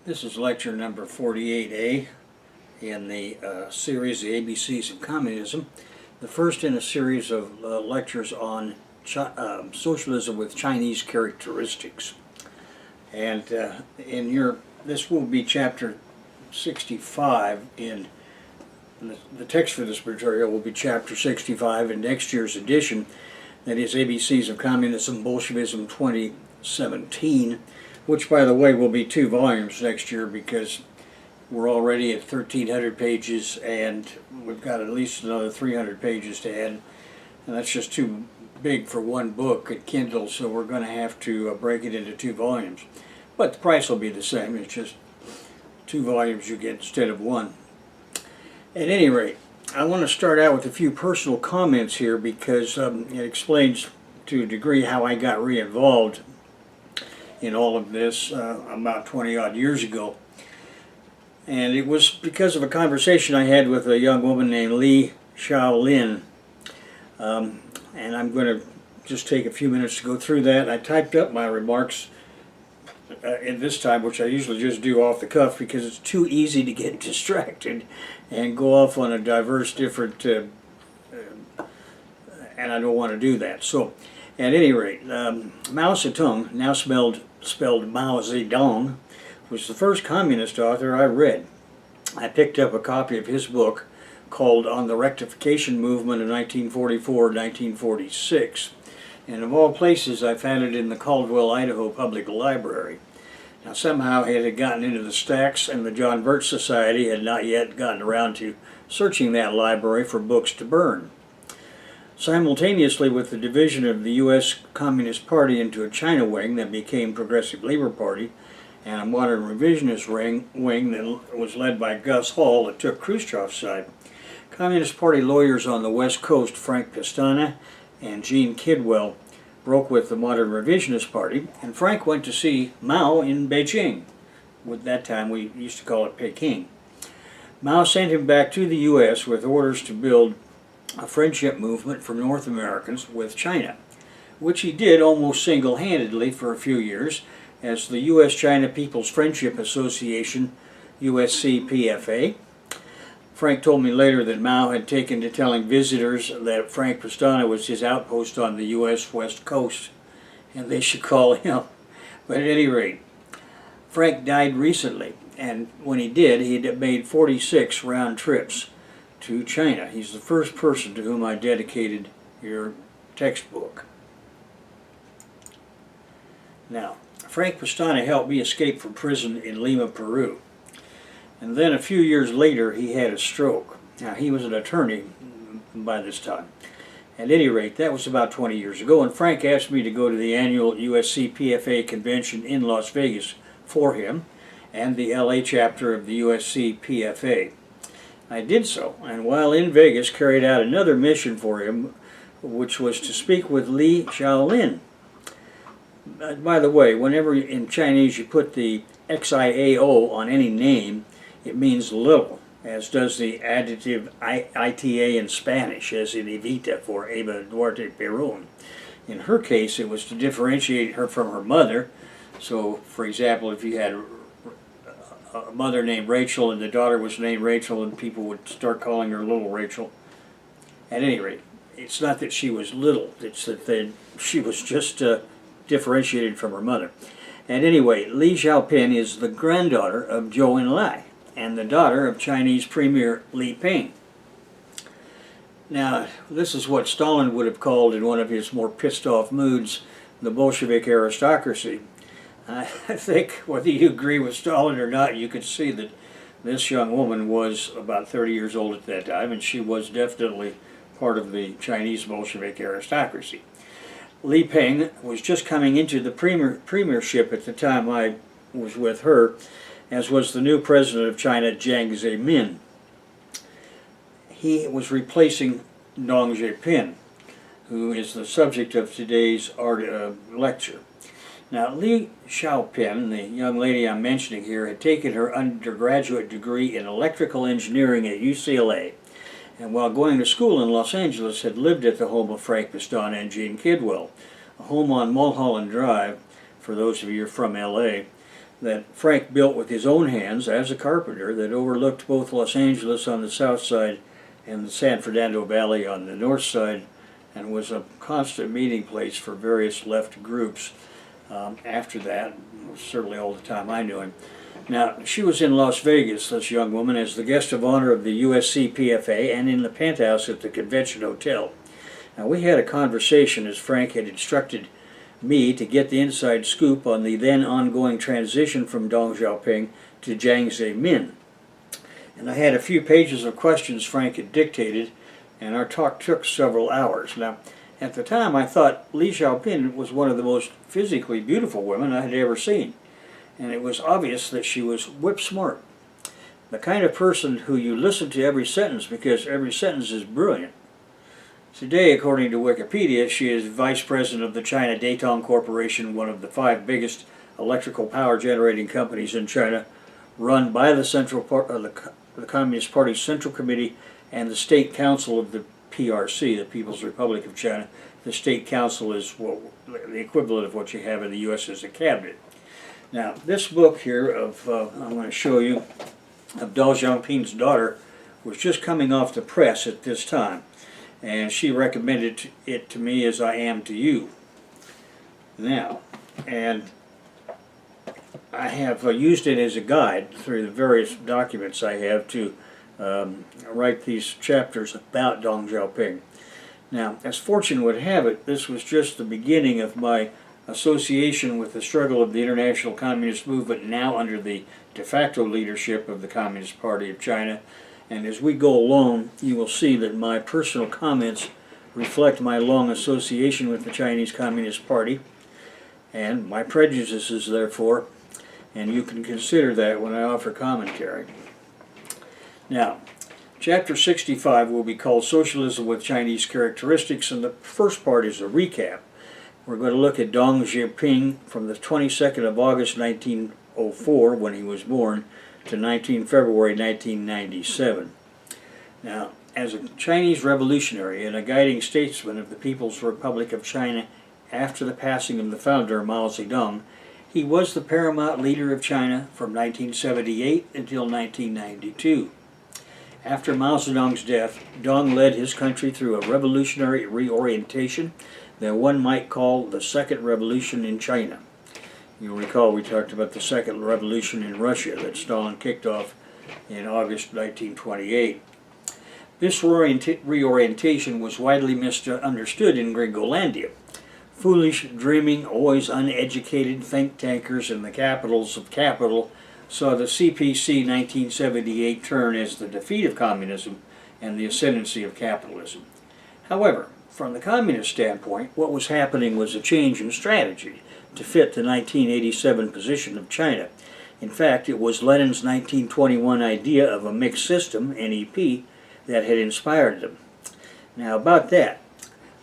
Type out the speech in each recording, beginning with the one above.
This is lecture number 48A in the series, The ABCs of Communism, the first in a series of lectures on socialism with Chinese characteristics. And this will be chapter 65 in the text for this material will be chapter 65 in next year's edition, that is ABCs of Communism, Bolshevism 2017, which by the way will be 2 volumes next year because we're already at 1,300 pages and we've got at least another 300 pages to add, and that's just too big for one book at Kindle, so we're going to have to break it into 2 volumes. But the price will be the same, it's just 2 volumes you get instead of 1. At any rate, I want to start out with a few personal comments here because it explains to a degree how I got re-involved in all of this about 20 odd years ago. And it was because of a conversation I had with a young woman named Li Xiaoping. And I'm going to just take a few minutes to go through that. I typed up my remarks in this time, which I usually just do off the cuff because it's too easy to get distracted and go off on a diverse different and I don't want to do that. So at any rate, Mao Zedong, now spelled Mao Zedong, was the first communist author I read. I picked up a copy of his book called On the Rectification Movement in 1944-1946. And of all places, I found it in the Caldwell, Idaho Public Library. Now somehow it had gotten into the stacks and the John Birch Society had not yet gotten around to searching that library for books to burn. Simultaneously with the division of the U.S. Communist Party into a China wing that became Progressive Labor Party and a modern revisionist wing that was led by Gus Hall that took Khrushchev's side, Communist Party lawyers on the West Coast, Frank Pastana and Gene Kidwell, broke with the modern revisionist party, and Frank went to see Mao in Beijing. At that time we used to call it Peking. Mao sent him back to the U.S. with orders to build a friendship movement for North Americans with China, which he did almost single-handedly for a few years as the U.S.-China People's Friendship Association, USCPFA. Frank told me later that Mao had taken to telling visitors that Frank Pastana was his outpost on the U.S. West Coast, and they should call him. But at any rate, Frank died recently, and when he did, he had made 46 round trips to China. He's the first person to whom I dedicated your textbook. Now, Frank Pastana helped me escape from prison in Lima, Peru. And then a few years later, he had a stroke. Now, he was an attorney by this time. At any rate, that was about 20 years ago, and Frank asked me to go to the annual USCPFA convention in Las Vegas for him and the LA chapter of the USCPFA. I did so, and while in Vegas, carried out another mission for him, which was to speak with Li Xiaoping. By the way, whenever in Chinese you put the XIAO on any name, it means little, as does the adjective ITA in Spanish, as in Evita for Eva Duarte Perón. In her case, it was to differentiate her from her mother. So, for example, if you had a mother named Rachel and the daughter was named Rachel, and people would start calling her Little Rachel. At any rate, it's not that she was little, it's that she was just differentiated from her mother. And anyway, Li Xiaoping is the granddaughter of Zhou Enlai and the daughter of Chinese Premier Li Peng. Now, this is what Stalin would have called in one of his more pissed off moods the Bolshevik aristocracy. I think whether you agree with Stalin or not, you could see that this young woman was about 30 years old at that time, and she was definitely part of the Chinese Bolshevik aristocracy. Li Peng was just coming into the premiership at the time I was with her, as was the new president of China, Jiang Zemin. He was replacing Deng Xiaoping, who is the subject of today's lecture. Now, Li Xiaoping, the young lady I'm mentioning here, had taken her undergraduate degree in electrical engineering at UCLA, and while going to school in Los Angeles had lived at the home of Frank Pastana and Gene Kidwell, a home on Mulholland Drive, for those of you from LA, that Frank built with his own hands as a carpenter that overlooked both Los Angeles on the south side and the San Fernando Valley on the north side, and was a constant meeting place for various left groups after that, certainly all the time I knew him. Now, she was in Las Vegas, this young woman, as the guest of honor of the USC PFA and in the penthouse at the Convention Hotel. Now, we had a conversation as Frank had instructed me to get the inside scoop on the then ongoing transition from Deng Xiaoping to Jiang Zemin. And I had a few pages of questions Frank had dictated, and our talk took several hours. Now, at the time I thought Li Xiaoping was one of the most physically beautiful women I had ever seen, and it was obvious that she was whip smart. The kind of person who you listen to every sentence because every sentence is brilliant. Today, according to Wikipedia, she is vice president of the China Datong Corporation, one of the 5 biggest electrical power generating companies in China, run by the the Communist Party's Central Committee and the State Council of the PRC, the People's Republic of China. The State Council is the equivalent of what you have in the U.S. as a cabinet. Now, this book here of I'm going to show you of Deng Xiaoping's daughter was just coming off the press at this time, and she recommended it to me as I am to you now. And I have used it as a guide through the various documents I have to write these chapters about Deng Xiaoping. Now, as fortune would have it, this was just the beginning of my association with the struggle of the international communist movement, now under the de facto leadership of the Communist Party of China. And as we go along, you will see that my personal comments reflect my long association with the Chinese Communist Party and my prejudices, therefore, and you can consider that when I offer commentary. Now, Chapter 65 will be called Socialism with Chinese Characteristics, and the first part is a recap. We're going to look at Deng Xiaoping from the 22nd of August 1904, when he was born, to 19 February 1997. Now, as a Chinese revolutionary and a guiding statesman of the People's Republic of China after the passing of the founder Mao Zedong, he was the paramount leader of China from 1978 until 1992. After Mao Zedong's death, Deng led his country through a revolutionary reorientation that one might call the Second Revolution in China. You'll recall we talked about the Second Revolution in Russia that Stalin kicked off in August 1928. This reorientation was widely misunderstood in Gringolandia. Foolish, dreaming, always uneducated think tankers in the capitals of capital saw the Cpc 1978 turn as the defeat of communism and the ascendancy of capitalism. However, from the communist standpoint, what was happening was a change in strategy to fit the 1987 position of China. In fact, it was Lenin's 1921 idea of a mixed system, NEP, that had inspired them. Now about that,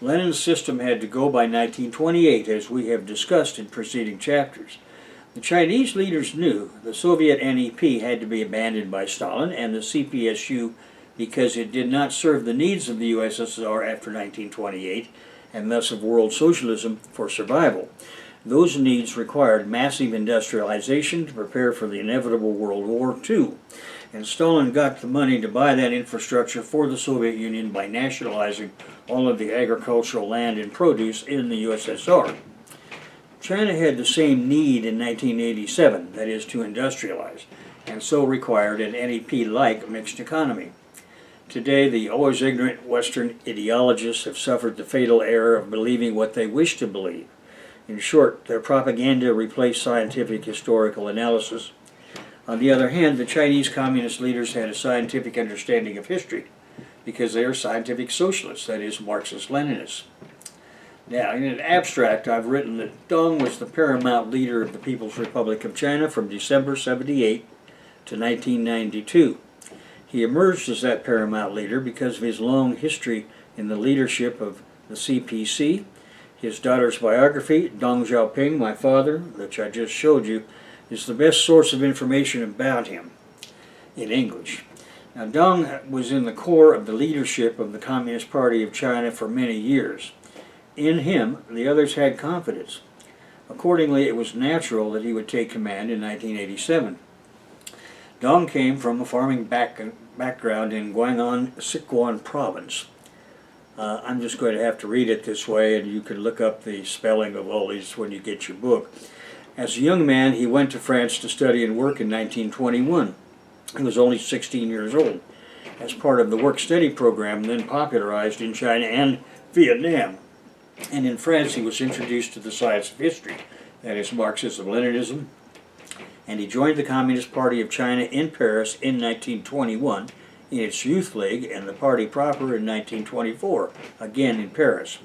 Lenin's system had to go by 1928, as we have discussed in preceding chapters. The Chinese leaders knew the Soviet NEP had to be abandoned by Stalin and the CPSU because it did not serve the needs of the USSR after 1928, and thus of world socialism for survival. Those needs required massive industrialization to prepare for the inevitable World War II, and Stalin got the money to buy that infrastructure for the Soviet Union by nationalizing all of the agricultural land and produce in the USSR. China had the same need in 1987, that is, to industrialize, and so required an NEP-like mixed economy. Today, the always ignorant Western ideologists have suffered the fatal error of believing what they wish to believe. In short, their propaganda replaced scientific historical analysis. On the other hand, the Chinese communist leaders had a scientific understanding of history because they are scientific socialists, that is, Marxist-Leninists. Now, in an abstract, I've written that Deng was the paramount leader of the People's Republic of China from December 78 to 1992. He emerged as that paramount leader because of his long history in the leadership of the CPC. His daughter's biography, Deng Xiaoping, My Father, which I just showed you, is the best source of information about him in English. Now, Deng was in the core of the leadership of the Communist Party of China for many years. In him, the others had confidence. Accordingly, it was natural that he would take command in 1987. Deng came from a farming background in Guangdong, Sichuan province. I'm just going to have to read it this way, and you can look up the spelling of all these when you get your book. As a young man, he went to France to study and work in 1921. He was only 16 years old, as part of the work-study program then popularized in China and Vietnam. And in France, he was introduced to the science of history, that is Marxism-Leninism, and he joined the Communist Party of China in Paris in 1921, in its youth league, and the party proper in 1924, again in Paris.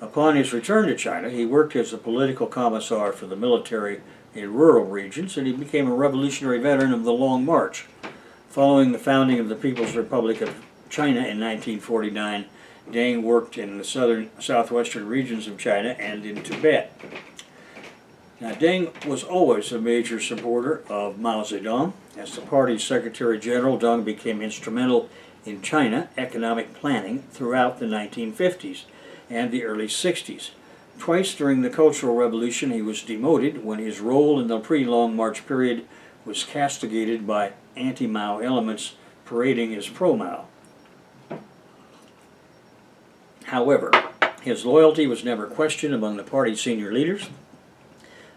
Upon his return to China, he worked as a political commissar for the military in rural regions, and he became a revolutionary veteran of the Long March. Following the founding of the People's Republic of China in 1949, Deng worked in the southwestern regions of China and in Tibet. Now, Deng was always a major supporter of Mao Zedong. As the party's Secretary General, Deng became instrumental in China economic planning throughout the 1950s and the early 60s. Twice during the Cultural Revolution, he was demoted when his role in the pre-Long March period was castigated by anti-Mao elements parading as pro-Mao. However, his loyalty was never questioned among the party's senior leaders,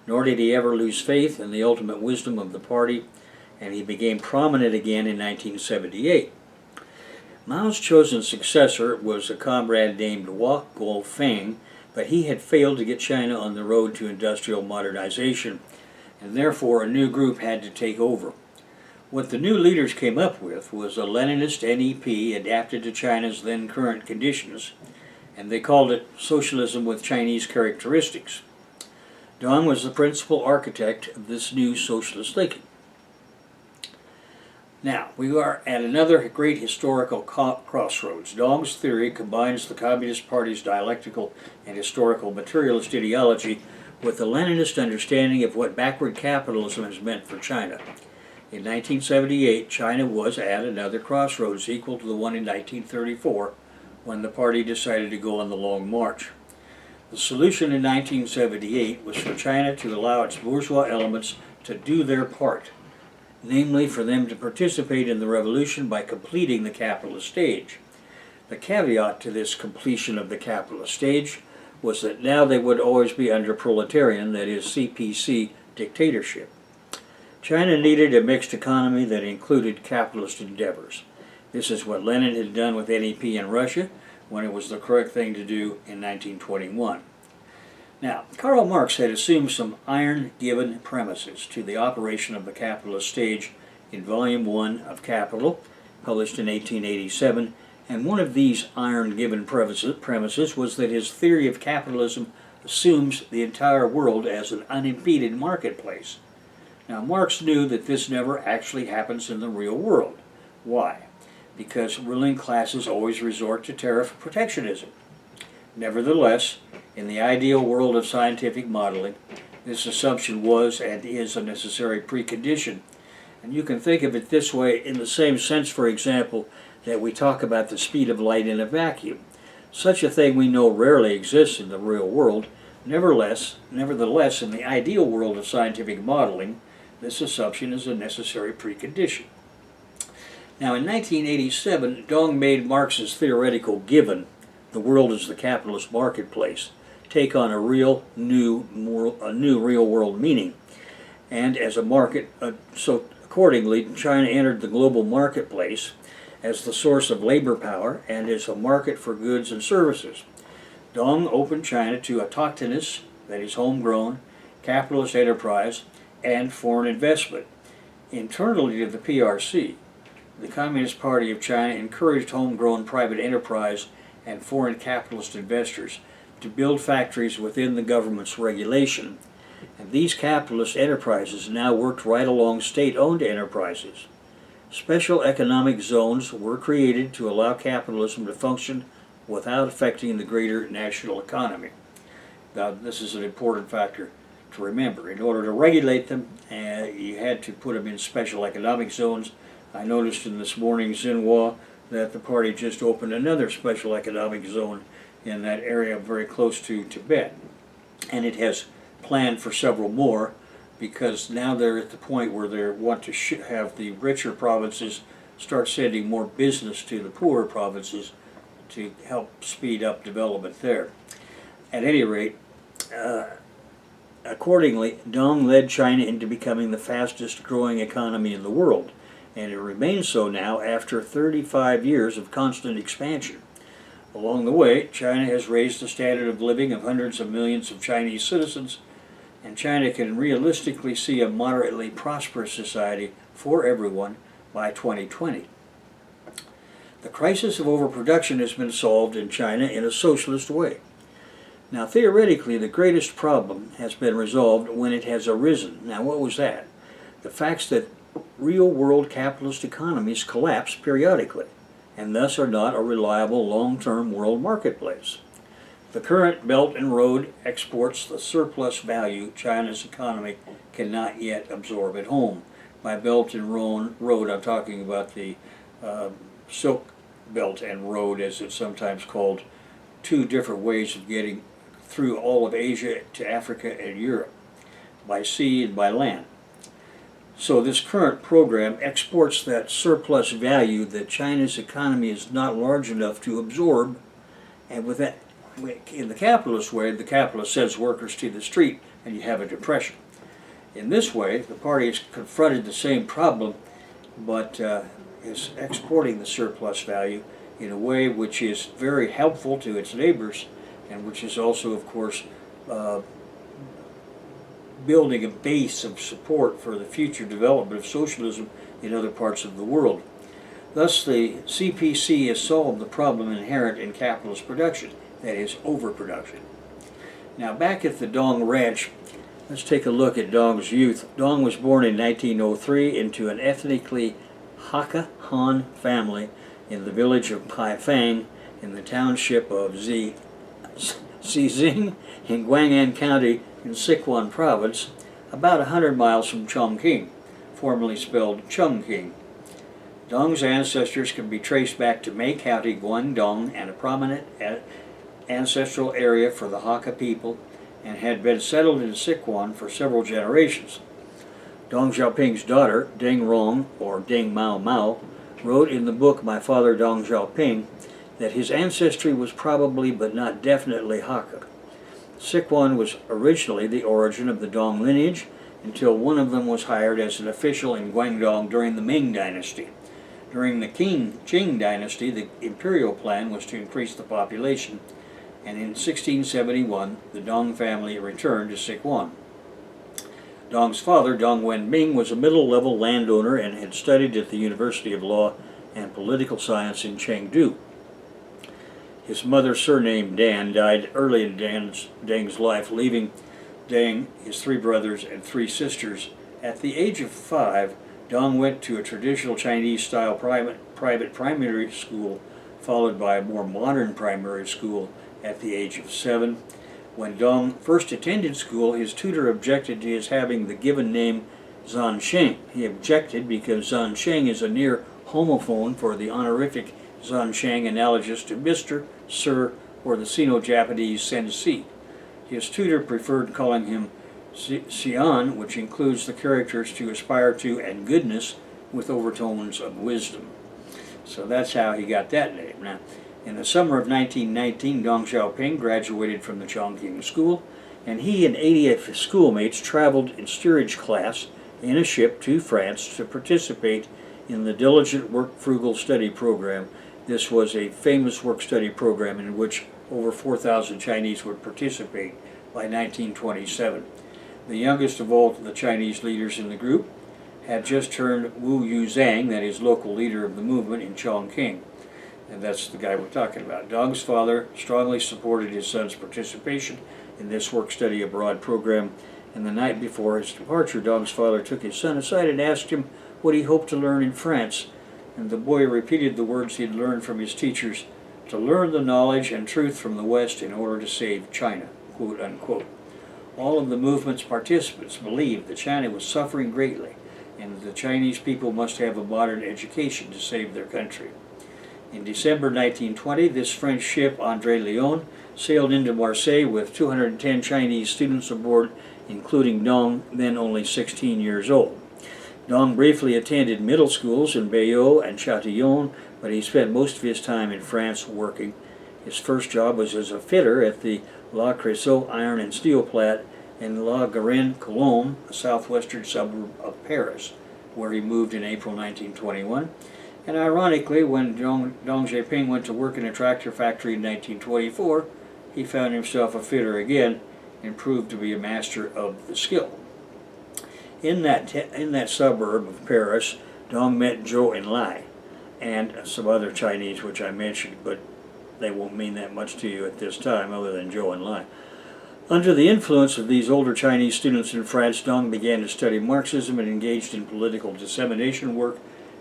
nor did he ever lose faith in the ultimate wisdom of the party, and he became prominent again in 1978. Mao's chosen successor was a comrade named Hua Guofeng, but he had failed to get China on the road to industrial modernization, and therefore a new group had to take over. What the new leaders came up with was a Leninist NEP adapted to China's then current conditions, and they called it Socialism with Chinese Characteristics. Deng was the principal architect of this new socialist thinking. Now, we are at another great historical crossroads. Deng's theory combines the Communist Party's dialectical and historical materialist ideology with the Leninist understanding of what backward capitalism has meant for China. In 1978, China was at another crossroads equal to the one in 1934, when the party decided to go on the Long March. The solution in 1978 was for China to allow its bourgeois elements to do their part, namely for them to participate in the revolution by completing the capitalist stage. The caveat to this completion of the capitalist stage was that now they would always be under proletarian, that is CPC, dictatorship. China needed a mixed economy that included capitalist endeavors. This is what Lenin had done with NEP in Russia when it was the correct thing to do in 1921. Now, Karl Marx had assumed some iron-given premises to the operation of the capitalist stage in Volume 1 of Capital, published in 1887, and one of these iron-given premises was that his theory of capitalism assumes the entire world as an unimpeded marketplace. Now, Marx knew that this never actually happens in the real world. Why? Because ruling classes always resort to tariff protectionism. Nevertheless, in the ideal world of scientific modeling, this assumption was and is a necessary precondition. And you can think of it this way in the same sense, for example, that we talk about the speed of light in a vacuum. Such a thing we know rarely exists in the real world. Nevertheless, in the ideal world of scientific modeling, this assumption is a necessary precondition. Now, in 1987, Deng made Marx's theoretical given, the world is the capitalist marketplace, take on a new real-world meaning. And as a market, so accordingly, China entered the global marketplace as the source of labor power and as a market for goods and services. Deng opened China to autochthonous, that is homegrown, capitalist enterprise and foreign investment. Internally to the PRC, the Communist Party of China encouraged homegrown private enterprise and foreign capitalist investors to build factories within the government's regulation. And these capitalist enterprises now worked right along state-owned enterprises. Special economic zones were created to allow capitalism to function without affecting the greater national economy. Now, this is an important factor to remember. In order to regulate them, you had to put them in special economic zones. I noticed in this morning's Xinhua that the party just opened another special economic zone in that area very close to Tibet. And it has plan for several more, because now they're at the point where they want to have the richer provinces start sending more business to the poorer provinces to help speed up development there. At any rate, accordingly, Deng led China into becoming the fastest growing economy in the world, and it remains so now after 35 years of constant expansion. Along the way, China has raised the standard of living of hundreds of millions of Chinese citizens, and China can realistically see a moderately prosperous society for everyone by 2020. The crisis of overproduction has been solved in China in a socialist way. Now, theoretically, the greatest problem has been resolved when it has arisen. Now, what was that? The facts that real-world capitalist economies collapse periodically, and thus are not a reliable long-term world marketplace. The current Belt and Road exports the surplus value China's economy cannot yet absorb at home. By Belt and Road, I'm talking about the Silk Belt and Road, as it's sometimes called, two different ways of getting through all of Asia to Africa and Europe, by sea and by land. So this current program exports that surplus value that China's economy is not large enough to absorb, and with that, in the capitalist way, the capitalist sends workers to the street and you have a depression. In this way, the party has confronted the same problem, but is exporting the surplus value in a way which is very helpful to its neighbors, and which is also, of course, building a base of support for the future development of socialism in other parts of the world. Thus, the CPC has solved the problem inherent in capitalist production, that is, overproduction. Now, back at the Deng Ranch, let's take a look at Deng's youth. Deng was born in 1903 into an ethnically Hakka Han family in the village of Paifang in the township of Xizing in Guang'an County in Sichuan Province, about 100 miles from Chongqing, formerly spelled Chongqing. Deng's ancestors can be traced back to Mei County, Guangdong, and a prominent ancestral area for the Hakka people, and had been settled in Sichuan for several generations. Deng Xiaoping's daughter, Deng Rong, or Deng Mao Mao, wrote in the book My Father Deng Xiaoping that his ancestry was probably but not definitely Hakka. Sichuan was originally the origin of the Deng lineage until one of them was hired as an official in Guangdong during the Ming Dynasty. During the Qing Dynasty, the imperial plan was to increase the population, and in 1671, the Deng family returned to Sichuan. Deng's father, Deng Wenming, was a middle-level landowner and had studied at the University of Law and Political Science in Chengdu. His mother, surnamed Dan, died early in Deng's life, leaving Deng, his three brothers, and three sisters. At the age of 5, Deng went to a traditional Chinese-style private primary school, followed by a more modern primary school at the age of 7. When Deng first attended school, his tutor objected to his having the given name Zansheng. He objected because Zansheng is a near homophone for the honorific Zansheng analogous to Mr., Sir, or the Sino-Japanese Sensei. His tutor preferred calling him Xian, which includes the characters to aspire to and goodness with overtones of wisdom. So that's how he got that name. Now, in the summer of 1919, Deng Xiaoping graduated from the Chongqing School, and he and 80 of his schoolmates traveled in steerage class in a ship to France to participate in the Diligent Work Frugal Study program. This was a famous work-study program in which over 4,000 Chinese would participate by 1927. The youngest of all the Chinese leaders in the group had just turned Wu Yuzhang, that is, local leader of the movement in Chongqing. And that's the guy we're talking about. Deng's father strongly supported his son's participation in this work-study abroad program, and the night before his departure, Deng's father took his son aside and asked him what he hoped to learn in France. And the boy repeated the words he had learned from his teachers, to learn the knowledge and truth from the West in order to save China, quote unquote. All of the movement's participants believed that China was suffering greatly, and that the Chinese people must have a modern education to save their country. In December 1920, this French ship, André Léon, sailed into Marseille with 210 Chinese students aboard, including Deng, then only 16 years old. Deng briefly attended middle schools in Bayeux and Châtillon, but he spent most of his time in France working. His first job was as a fitter at the La Creusot Iron and Steel Plant in La Garenne-Colombe, a southwestern suburb of Paris, where he moved in April 1921. And ironically, when Deng Xiaoping went to work in a tractor factory in 1924, he found himself a fitter again and proved to be a master of the skill. In that suburb of Paris, Deng met Zhou Enlai and some other Chinese which I mentioned, but they won't mean that much to you at this time other than Zhou Enlai. Under the influence of these older Chinese students in France, Deng began to study Marxism and engaged in political dissemination work.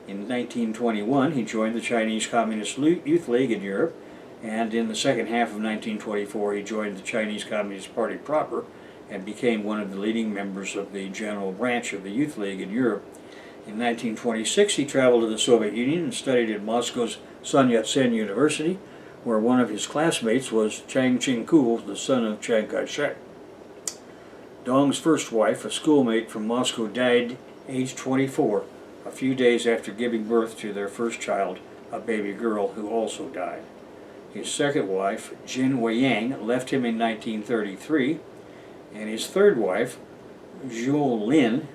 In 1921, he joined the Chinese Communist Youth League in Europe, and in the second half of 1924, he joined the Chinese Communist Party proper and became one of the leading members of the general branch of the Youth League in Europe. In 1926, he traveled to the Soviet Union and studied at Moscow's Sun Yat-sen University, where one of his classmates was Chiang Ching-kuo, the son of Chiang Kai-shek. Deng's first wife, a schoolmate from Moscow, died aged 24, a few days after giving birth to their first child, a baby girl who also died. His second wife, Jin Weiyang, left him in 1933, and his third wife, Zhou Lin,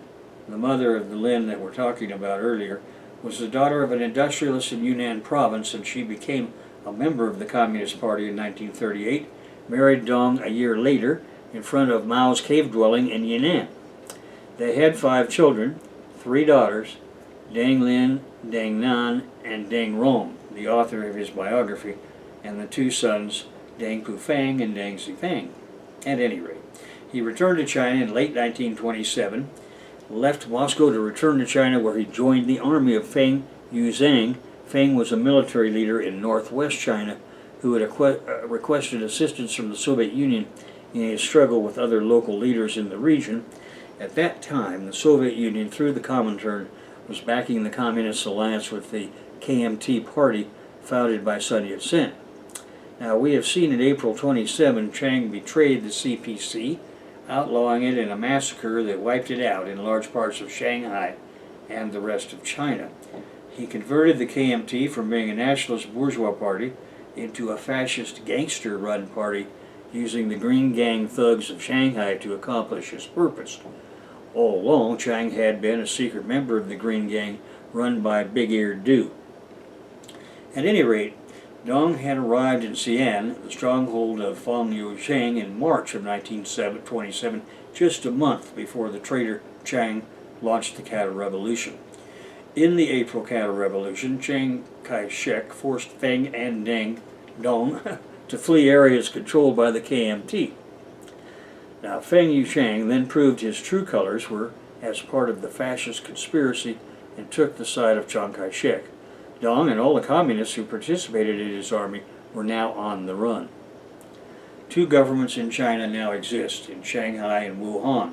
the mother of the Lin that we're talking about earlier, was the daughter of an industrialist in Yunnan province, and she became a member of the Communist Party in 1938, married Deng a year later in front of Mao's cave dwelling in Yunnan. They had 5 children, 3 daughters, Deng Lin, Deng Nan, and Deng Rong, the author of his biography, and the 2 sons, Deng Pufang and Deng Xipeng. At any rate, he returned to China in late 1927, left Moscow to return to China, where he joined the army of Feng Yuzhang. Feng was a military leader in northwest China who had requested assistance from the Soviet Union in his struggle with other local leaders in the region. At that time, the Soviet Union, through the Comintern, was backing the Communist alliance with the KMT party founded by Sun Yat-sen. Now, we have seen in April 27, Chiang betrayed the CPC, outlawing it in a massacre that wiped it out in large parts of Shanghai and the rest of China. He converted the KMT from being a nationalist bourgeois party into a fascist gangster-run party, using the Green Gang thugs of Shanghai to accomplish his purpose. All along, Chiang had been a secret member of the Green Gang run by Big-Eared Du. At any rate, Deng had arrived in Xi'an, the stronghold of Feng Yucheng, in March of 1927, just a month before the traitor Chiang launched the counter-revolution. In the April counter-revolution, Chiang Kai-shek forced Feng and Deng to flee areas controlled by the KMT. Now, Feng Yucheng then proved his true colors were as part of the fascist conspiracy and took the side of Chiang Kai-shek. Deng and all the communists who participated in his army were now on the run. 2 governments in China now exist, in Shanghai and Wuhan,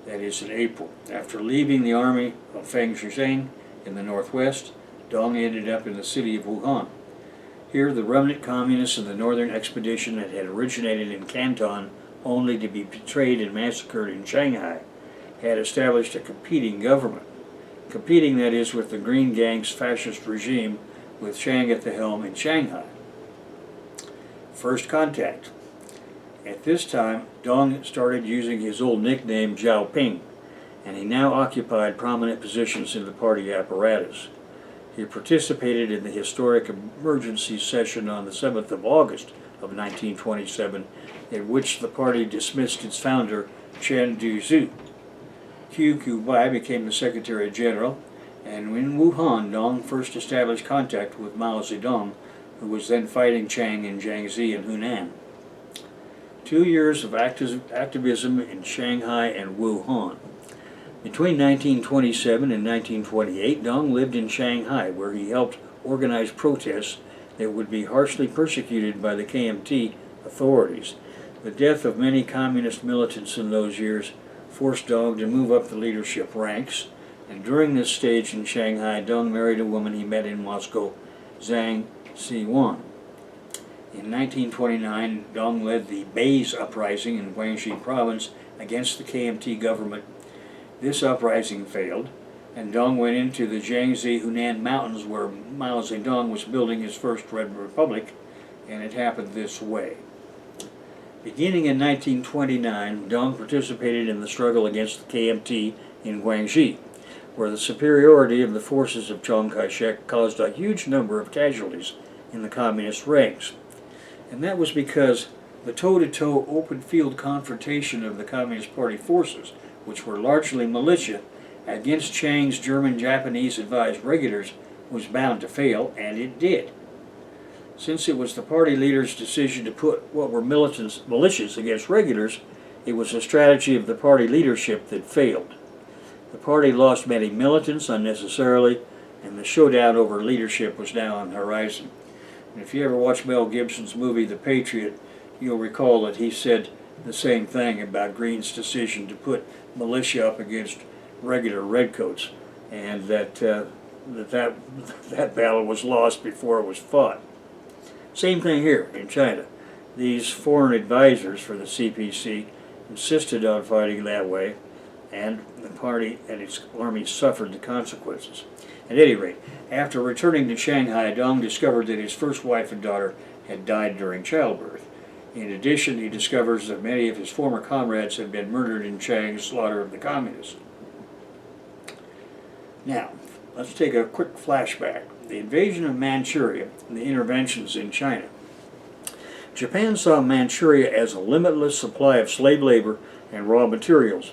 that is in April. After leaving the army of Feng Yucheng in the northwest, Deng ended up in the city of Wuhan. Here, the remnant communists of the northern expedition that had originated in Canton only to be betrayed and massacred in Shanghai had established a competing government. Competing, that is, with the Green Gang's fascist regime, with Chiang at the helm in Shanghai. First contact. At this time, Deng started using his old nickname Xiaoping, and he now occupied prominent positions in the party apparatus. He participated in the historic emergency session on the 7th of August of 1927, in which the party dismissed its founder, Chen Duzi. Hu Kubai became the Secretary General, and in Wuhan, Deng first established contact with Mao Zedong, who was then fighting Chiang in Jiangxi and Hunan. 2 years of activism in Shanghai and Wuhan. Between 1927 and 1928, Deng lived in Shanghai, where he helped organize protests that would be harshly persecuted by the KMT authorities. The death of many communist militants in those years forced Deng to move up the leadership ranks, and during this stage in Shanghai, Deng married a woman he met in Moscow, Zhang Siwan. In 1929, Deng led the Bei's uprising in Guangxi province against the KMT government. This uprising failed, and Deng went into the Jiangxi Hunan Mountains where Mao Zedong was building his first Red Republic, and it happened this way. Beginning in 1929, Deng participated in the struggle against the KMT in Guangxi, where the superiority of the forces of Chiang Kai-shek caused a huge number of casualties in the communist ranks. And that was because the toe-to-toe open-field confrontation of the Communist Party forces, which were largely militia, against Chiang's German-Japanese-advised regulars was bound to fail, and it did. Since it was the party leaders' decision to put what were militias against regulars, it was a strategy of the party leadership that failed. The party lost many militants unnecessarily, and the showdown over leadership was now on the horizon. And if you ever watch Mel Gibson's movie The Patriot, you'll recall that he said the same thing about Greene's decision to put militia up against regular redcoats, and that battle was lost before it was fought. Same thing here in China. These foreign advisors for the CPC insisted on fighting that way, and the party and its army suffered the consequences. At any rate, after returning to Shanghai, Deng discovered that his first wife and daughter had died during childbirth. In addition, he discovers that many of his former comrades had been murdered in Chiang's slaughter of the communists. Now, let's take a quick flashback. The invasion of Manchuria and the interventions in China. Japan saw Manchuria as a limitless supply of slave labor and raw materials.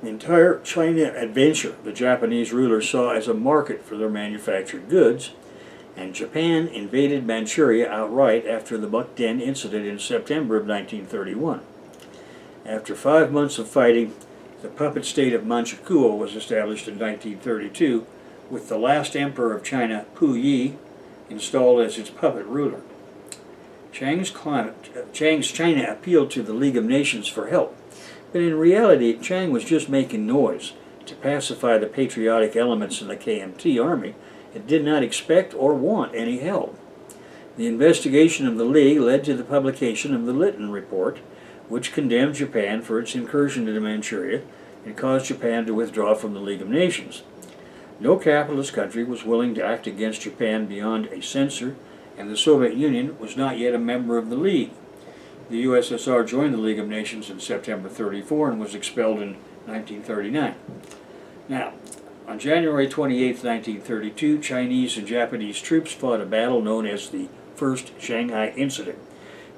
The entire China adventure the Japanese rulers saw as a market for their manufactured goods, and Japan invaded Manchuria outright after the Mukden incident in September of 1931. After 5 months of fighting, the puppet state of Manchukuo was established in 1932, with the last emperor of China, Puyi, installed as its puppet ruler. Chiang's China appealed to the League of Nations for help, but in reality, Chiang was just making noise to pacify the patriotic elements in the KMT army. It did not expect or want any help. The investigation of the League led to the publication of the Lytton Report, which condemned Japan for its incursion into Manchuria and caused Japan to withdraw from the League of Nations. No capitalist country was willing to act against Japan beyond a censor, and the Soviet Union was not yet a member of the League. The USSR joined the League of Nations in September 1934 and was expelled in 1939. Now, on January 28, 1932, Chinese and Japanese troops fought a battle known as the First Shanghai Incident.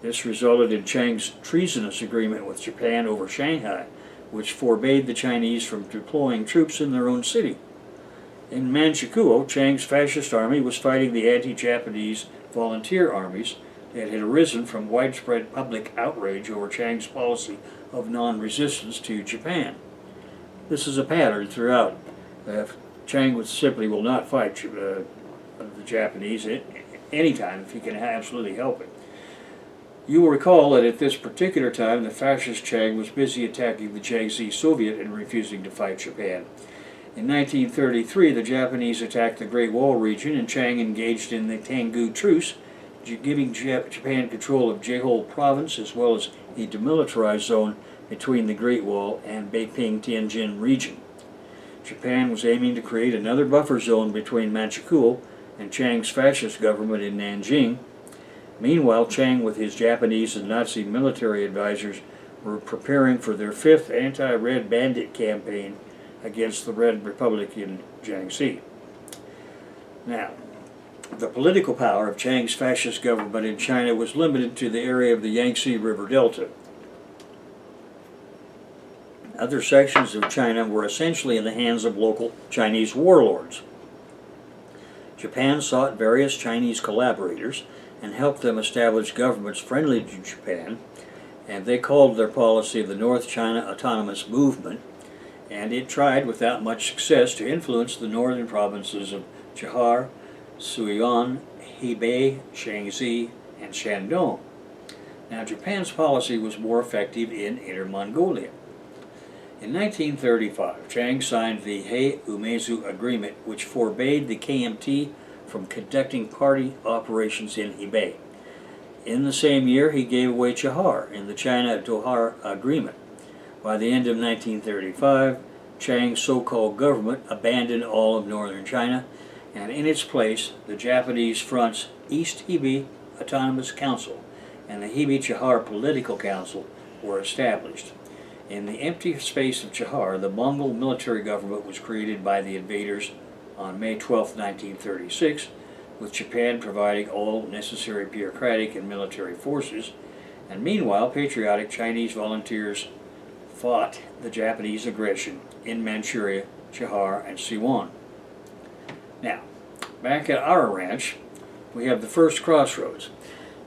This resulted in Chiang's treasonous agreement with Japan over Shanghai, which forbade the Chinese from deploying troops in their own city. In Manchukuo, Chiang's fascist army was fighting the anti-Japanese volunteer armies that had arisen from widespread public outrage over Chiang's policy of non-resistance to Japan. This is a pattern throughout. Chiang simply will not fight the Japanese at any time if he can absolutely help it. You will recall that at this particular time, the fascist Chiang was busy attacking the Jiangxi Soviet and refusing to fight Japan. In 1933, the Japanese attacked the Great Wall region, and Chiang engaged in the Tangu Truce, giving Japan control of Jehol province as well as a demilitarized zone between the Great Wall and Beiping-Tianjin region. Japan was aiming to create another buffer zone between Manchukuo and Chiang's fascist government in Nanjing. Meanwhile, Chiang, with his Japanese and Nazi military advisors, were preparing for their fifth anti-Red Bandit campaign against the Red Republic in Jiangxi. Now, the political power of Chiang's fascist government in China was limited to the area of the Yangtze River Delta. Other sections of China were essentially in the hands of local Chinese warlords. Japan sought various Chinese collaborators and helped them establish governments friendly to Japan, and they called their policy the North China Autonomous Movement, and it tried without much success to influence the northern provinces of Chihar, Sichuan, Hebei, Shaanxi, and Shandong. Now, Japan's policy was more effective in Inner Mongolia. In 1935, Chiang signed the He-Umezu Agreement, which forbade the KMT from conducting party operations in Hebei. In the same year, he gave away Chahar in the China-Doha Agreement. By the end of 1935, Chiang's so-called government abandoned all of northern China, and in its place, the Japanese Front's East Hebei Autonomous Council and the Hebei-Chahar Political Council were established. In the empty space of Chahar, the Mongol military government was created by the invaders on May 12, 1936, with Japan providing all necessary bureaucratic and military forces, and meanwhile patriotic Chinese volunteers fought the Japanese aggression in Manchuria, Chahar, and Siwan. Now, back at our ranch, we have the first Crossroads.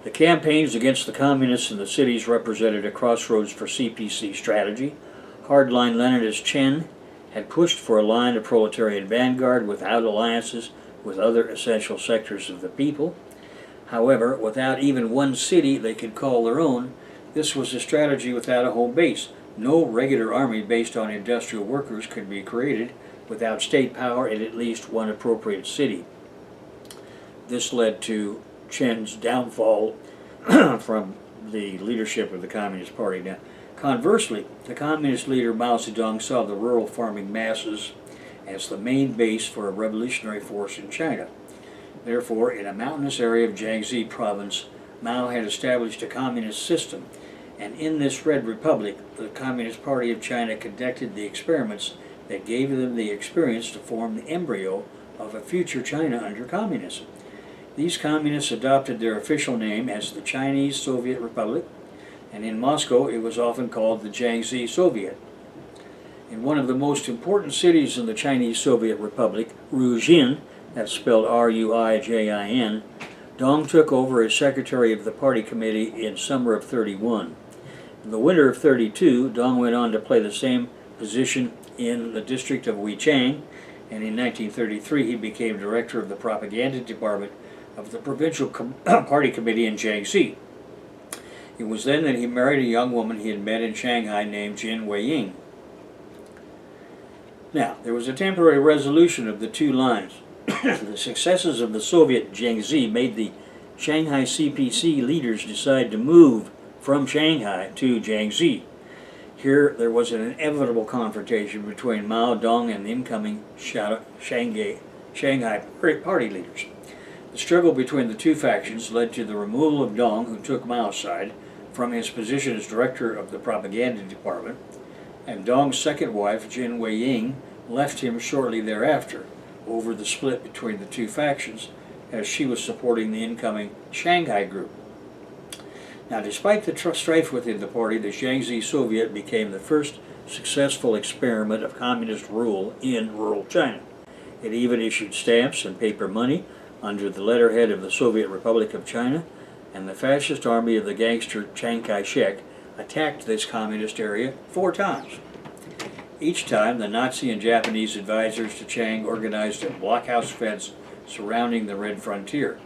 The campaigns against the communists in the cities represented a crossroads for Cpc Strategy. Hardline Leninist Chen had pushed for a line of proletarian vanguard without alliances with other essential sectors of the people. However, without even one city they could call their own, this was a strategy without a home base. No regular army based on industrial workers could be created without state power in at least one appropriate city. This led to Chen's downfall from the leadership of the Communist Party. Now, conversely, the Communist leader Mao Zedong saw the rural farming masses as the main base for a revolutionary force in China. Therefore, in a mountainous area of Jiangxi province, Mao had established a communist system, and in this Red Republic, the Communist Party of China conducted the experiments that gave them the experience to form the embryo of a future China under communism. These communists adopted their official name as the Chinese Soviet Republic, and in Moscow it was often called the Jiangxi Soviet. In one of the most important cities in the Chinese Soviet Republic, Fujian, that's spelled R-U-I-J-I-N, Deng took over as secretary of the party committee in summer of 31. In the winter of 32, Deng went on to play the same position in the district of Wuchang, and in 1933 he became director of the propaganda department of the provincial party committee in Jiangxi. It was then that he married a young woman he had met in Shanghai named Jin Weiying. Now, there was a temporary resolution of the two lines. The successes of the Soviet Jiangxi made the Shanghai Cpc leaders decide to move from Shanghai to Jiangxi. Here there was an inevitable confrontation between Mao, Deng, and the incoming Shanghai party leaders. The struggle between the two factions led to the removal of Deng, who took Mao's side, from his position as director of the propaganda department, and Deng's second wife, Jin Weiying, left him shortly thereafter over the split between the two factions, as she was supporting the incoming Shanghai group. Now, despite the strife within the party, the Jiangxi Soviet became the first successful experiment of communist rule in rural China. It even issued stamps and paper money under the letterhead of the Soviet Republic of China, and the fascist army of the gangster Chiang Kai-shek attacked this communist area 4 times. Each time, the Nazi and Japanese advisors to Chiang organized a blockhouse fence surrounding the Red frontier.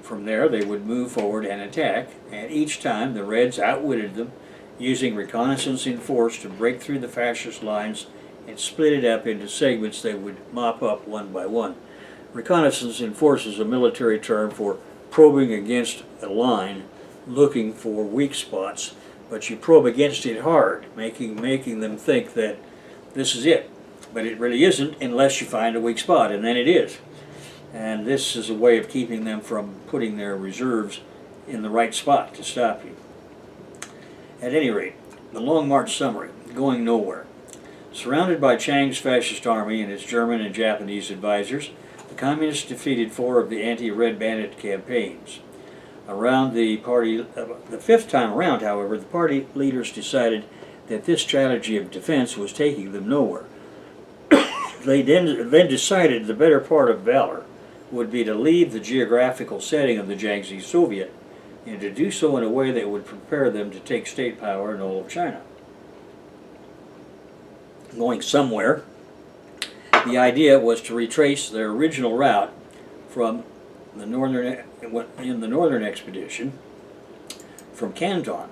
From there, they would move forward and attack, and each time the Reds outwitted them, using reconnaissance in force to break through the fascist lines and split it up into segments they would mop up one by one. Reconnaissance in force is a military term for probing against a line, looking for weak spots, but you probe against it hard, making them think that this is it. But it really isn't unless you find a weak spot, and then it is. And this is a way of keeping them from putting their reserves in the right spot to stop you. At any rate, the Long March summary, going nowhere. Surrounded by Chiang's fascist army and its German and Japanese advisors, the communists defeated 4 of the anti-Red Bandit campaigns. Around the 5th time around, however, the party leaders decided that this strategy of defense was taking them nowhere. They then decided the better part of valor would be to leave the geographical setting of the Jiangxi Soviet and to do so in a way that would prepare them to take state power in all of China. Going somewhere, the idea was to retrace their original route from the northern expedition from Canton,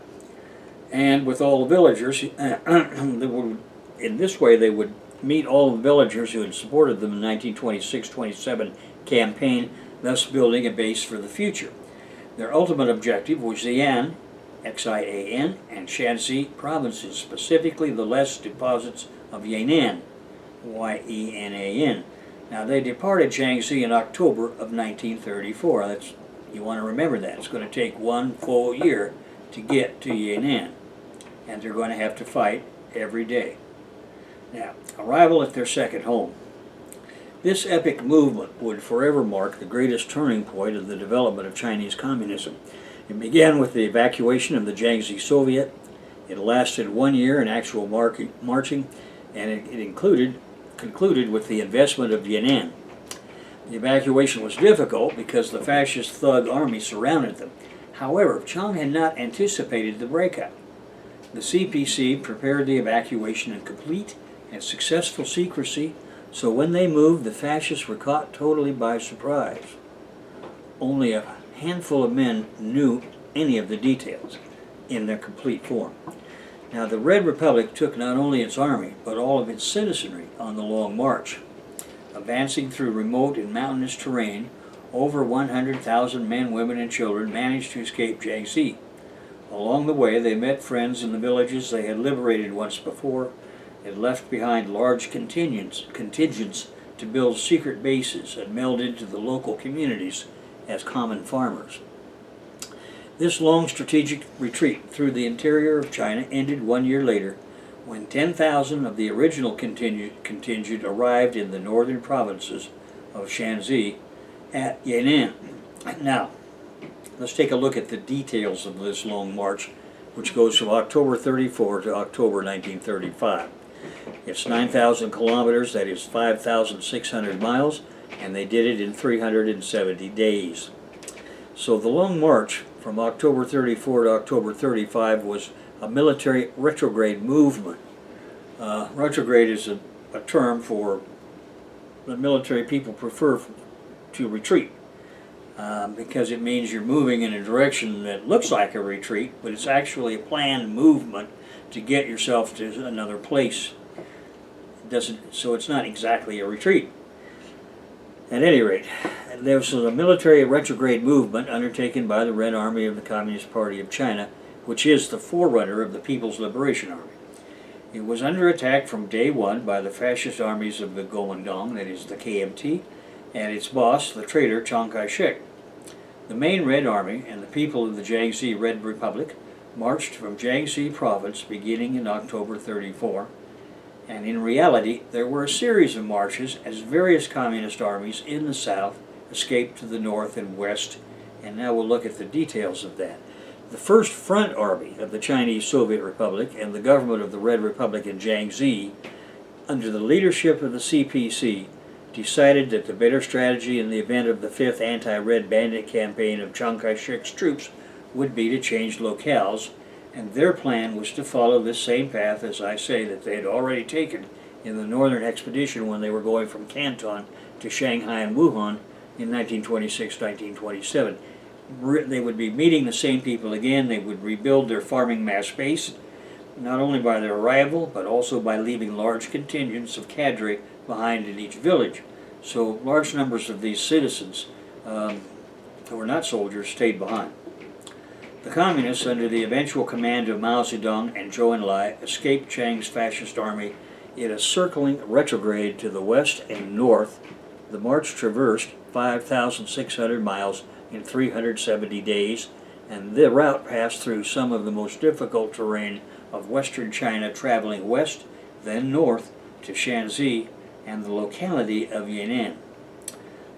and with all the villagers, in this way they would meet all the villagers who had supported them in the 1926-27 campaign, thus building a base for the future. Their ultimate objective was Xi'an, Xian, and Shanxi provinces, specifically the less deposits of Yan'an, Yenan. Now, they departed Jiangxi in October of 1934. You want to remember that. It's going to take 1 full year to get to Yan'an, and they're going to have to fight every day. Now, arrival at their second home. This epic movement would forever mark the greatest turning point of the development of Chinese communism. It began with the evacuation of the Jiangxi Soviet. It lasted 1 year in actual marching, and it concluded with the investment of Yan'an. The evacuation was difficult because the fascist thug army surrounded them. However, Chiang had not anticipated the breakout. The CPC prepared the evacuation in complete and successful secrecy, so when they moved, the fascists were caught totally by surprise. Only a handful of men knew any of the details in their complete form. Now, the Red Republic took not only its army, but all of its citizenry on the Long March. Advancing through remote and mountainous terrain, over 100,000 men, women, and children managed to escape Jiangxi. Along the way, they met friends in the villages they had liberated once before, and left behind large contingents to build secret bases and meld into the local communities as common farmers. This long strategic retreat through the interior of China ended 1 year later, when 10,000 of the original contingent arrived in the northern provinces of Shanxi at Yan'an. Now, let's take a look at the details of this long march, which goes from October 34 to October 1935. It's 9,000 kilometers, that is 5,600 miles, and they did it in 370 days. So the Long March from October 34 to October 35 was a military retrograde movement. Retrograde is a term for the military people prefer to retreat because it means you're moving in a direction that looks like a retreat, but it's actually a planned movement to get yourself to another place. So it's not exactly a retreat. At any rate, there was a military retrograde movement undertaken by the Red Army of the Communist Party of China, which is the forerunner of the People's Liberation Army. It was under attack from day one by the fascist armies of the Kuomintang, that is the KMT, and its boss, the traitor Chiang Kai-shek. The main Red Army and the people of the Jiangxi Red Republic marched from Jiangxi province beginning in October 34, and in reality there were a series of marches as various communist armies in the south escaped to the north and west, and now we'll look at the details of that. The first front army of the Chinese Soviet Republic and the government of the Red Republic in Jiangxi, under the leadership of the CPC, decided that the better strategy in the event of the fifth anti-Red Bandit campaign of Chiang Kai-shek's troops would be to change locales, and their plan was to follow this same path, as I say, that they had already taken in the northern expedition when they were going from Canton to Shanghai and Wuhan in 1926-1927. They would be meeting the same people again. They would rebuild their farming mass base, not only by their arrival, but also by leaving large contingents of cadre behind in each village. So large numbers of these citizens who were not soldiers stayed behind. The communists, under the eventual command of Mao Zedong and Zhou Enlai, escaped Chiang's fascist army in a circling retrograde to the west and north. The march traversed 5,600 miles in 370 days, and the route passed through some of the most difficult terrain of western China, traveling west, then north to Shanxi and the locality of Yan'an.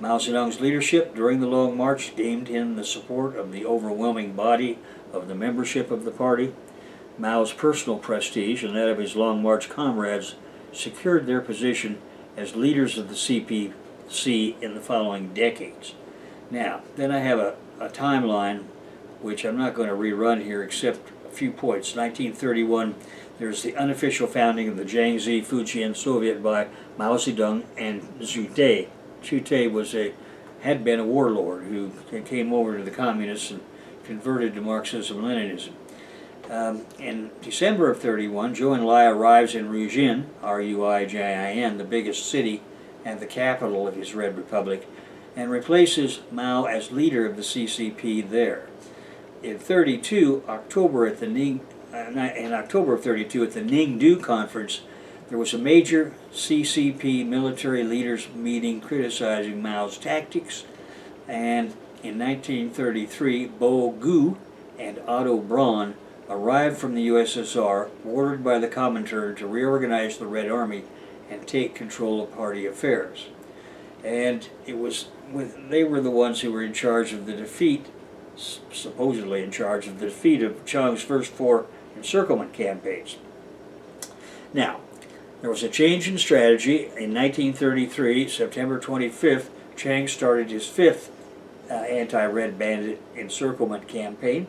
Mao Zedong's leadership during the Long March gained him the support of the overwhelming body of the membership of the party. Mao's personal prestige and that of his Long March comrades secured their position as leaders of the CPC in the following decades. Now, then I have a timeline which I'm not going to rerun here except a few points. 1931, there's the unofficial founding of the Jiangxi Fujian Soviet by Mao Zedong and Zhu Dai. Zhu Dai had been a warlord who came over to the communists and converted to Marxism-Leninism. In December of 31, Zhou Enlai arrives in Fujian, Ruijin, the biggest city and the capital of his Red Republic, and replaces Mao as leader of the CCP there. In October of 32, at the Ningdu Conference, there was a major CCP military leaders meeting criticizing Mao's tactics, and in 1933, Bo Gu and Otto Braun arrived from the USSR, ordered by the Comintern to reorganize the Red Army and take control of party affairs. And they were the ones who were in charge of the defeat, supposedly in charge of the defeat of Chiang's first 4 encirclement campaigns. Now, there was a change in strategy. In 1933, September 25th, Chiang started his 5th anti-Red Bandit encirclement campaign.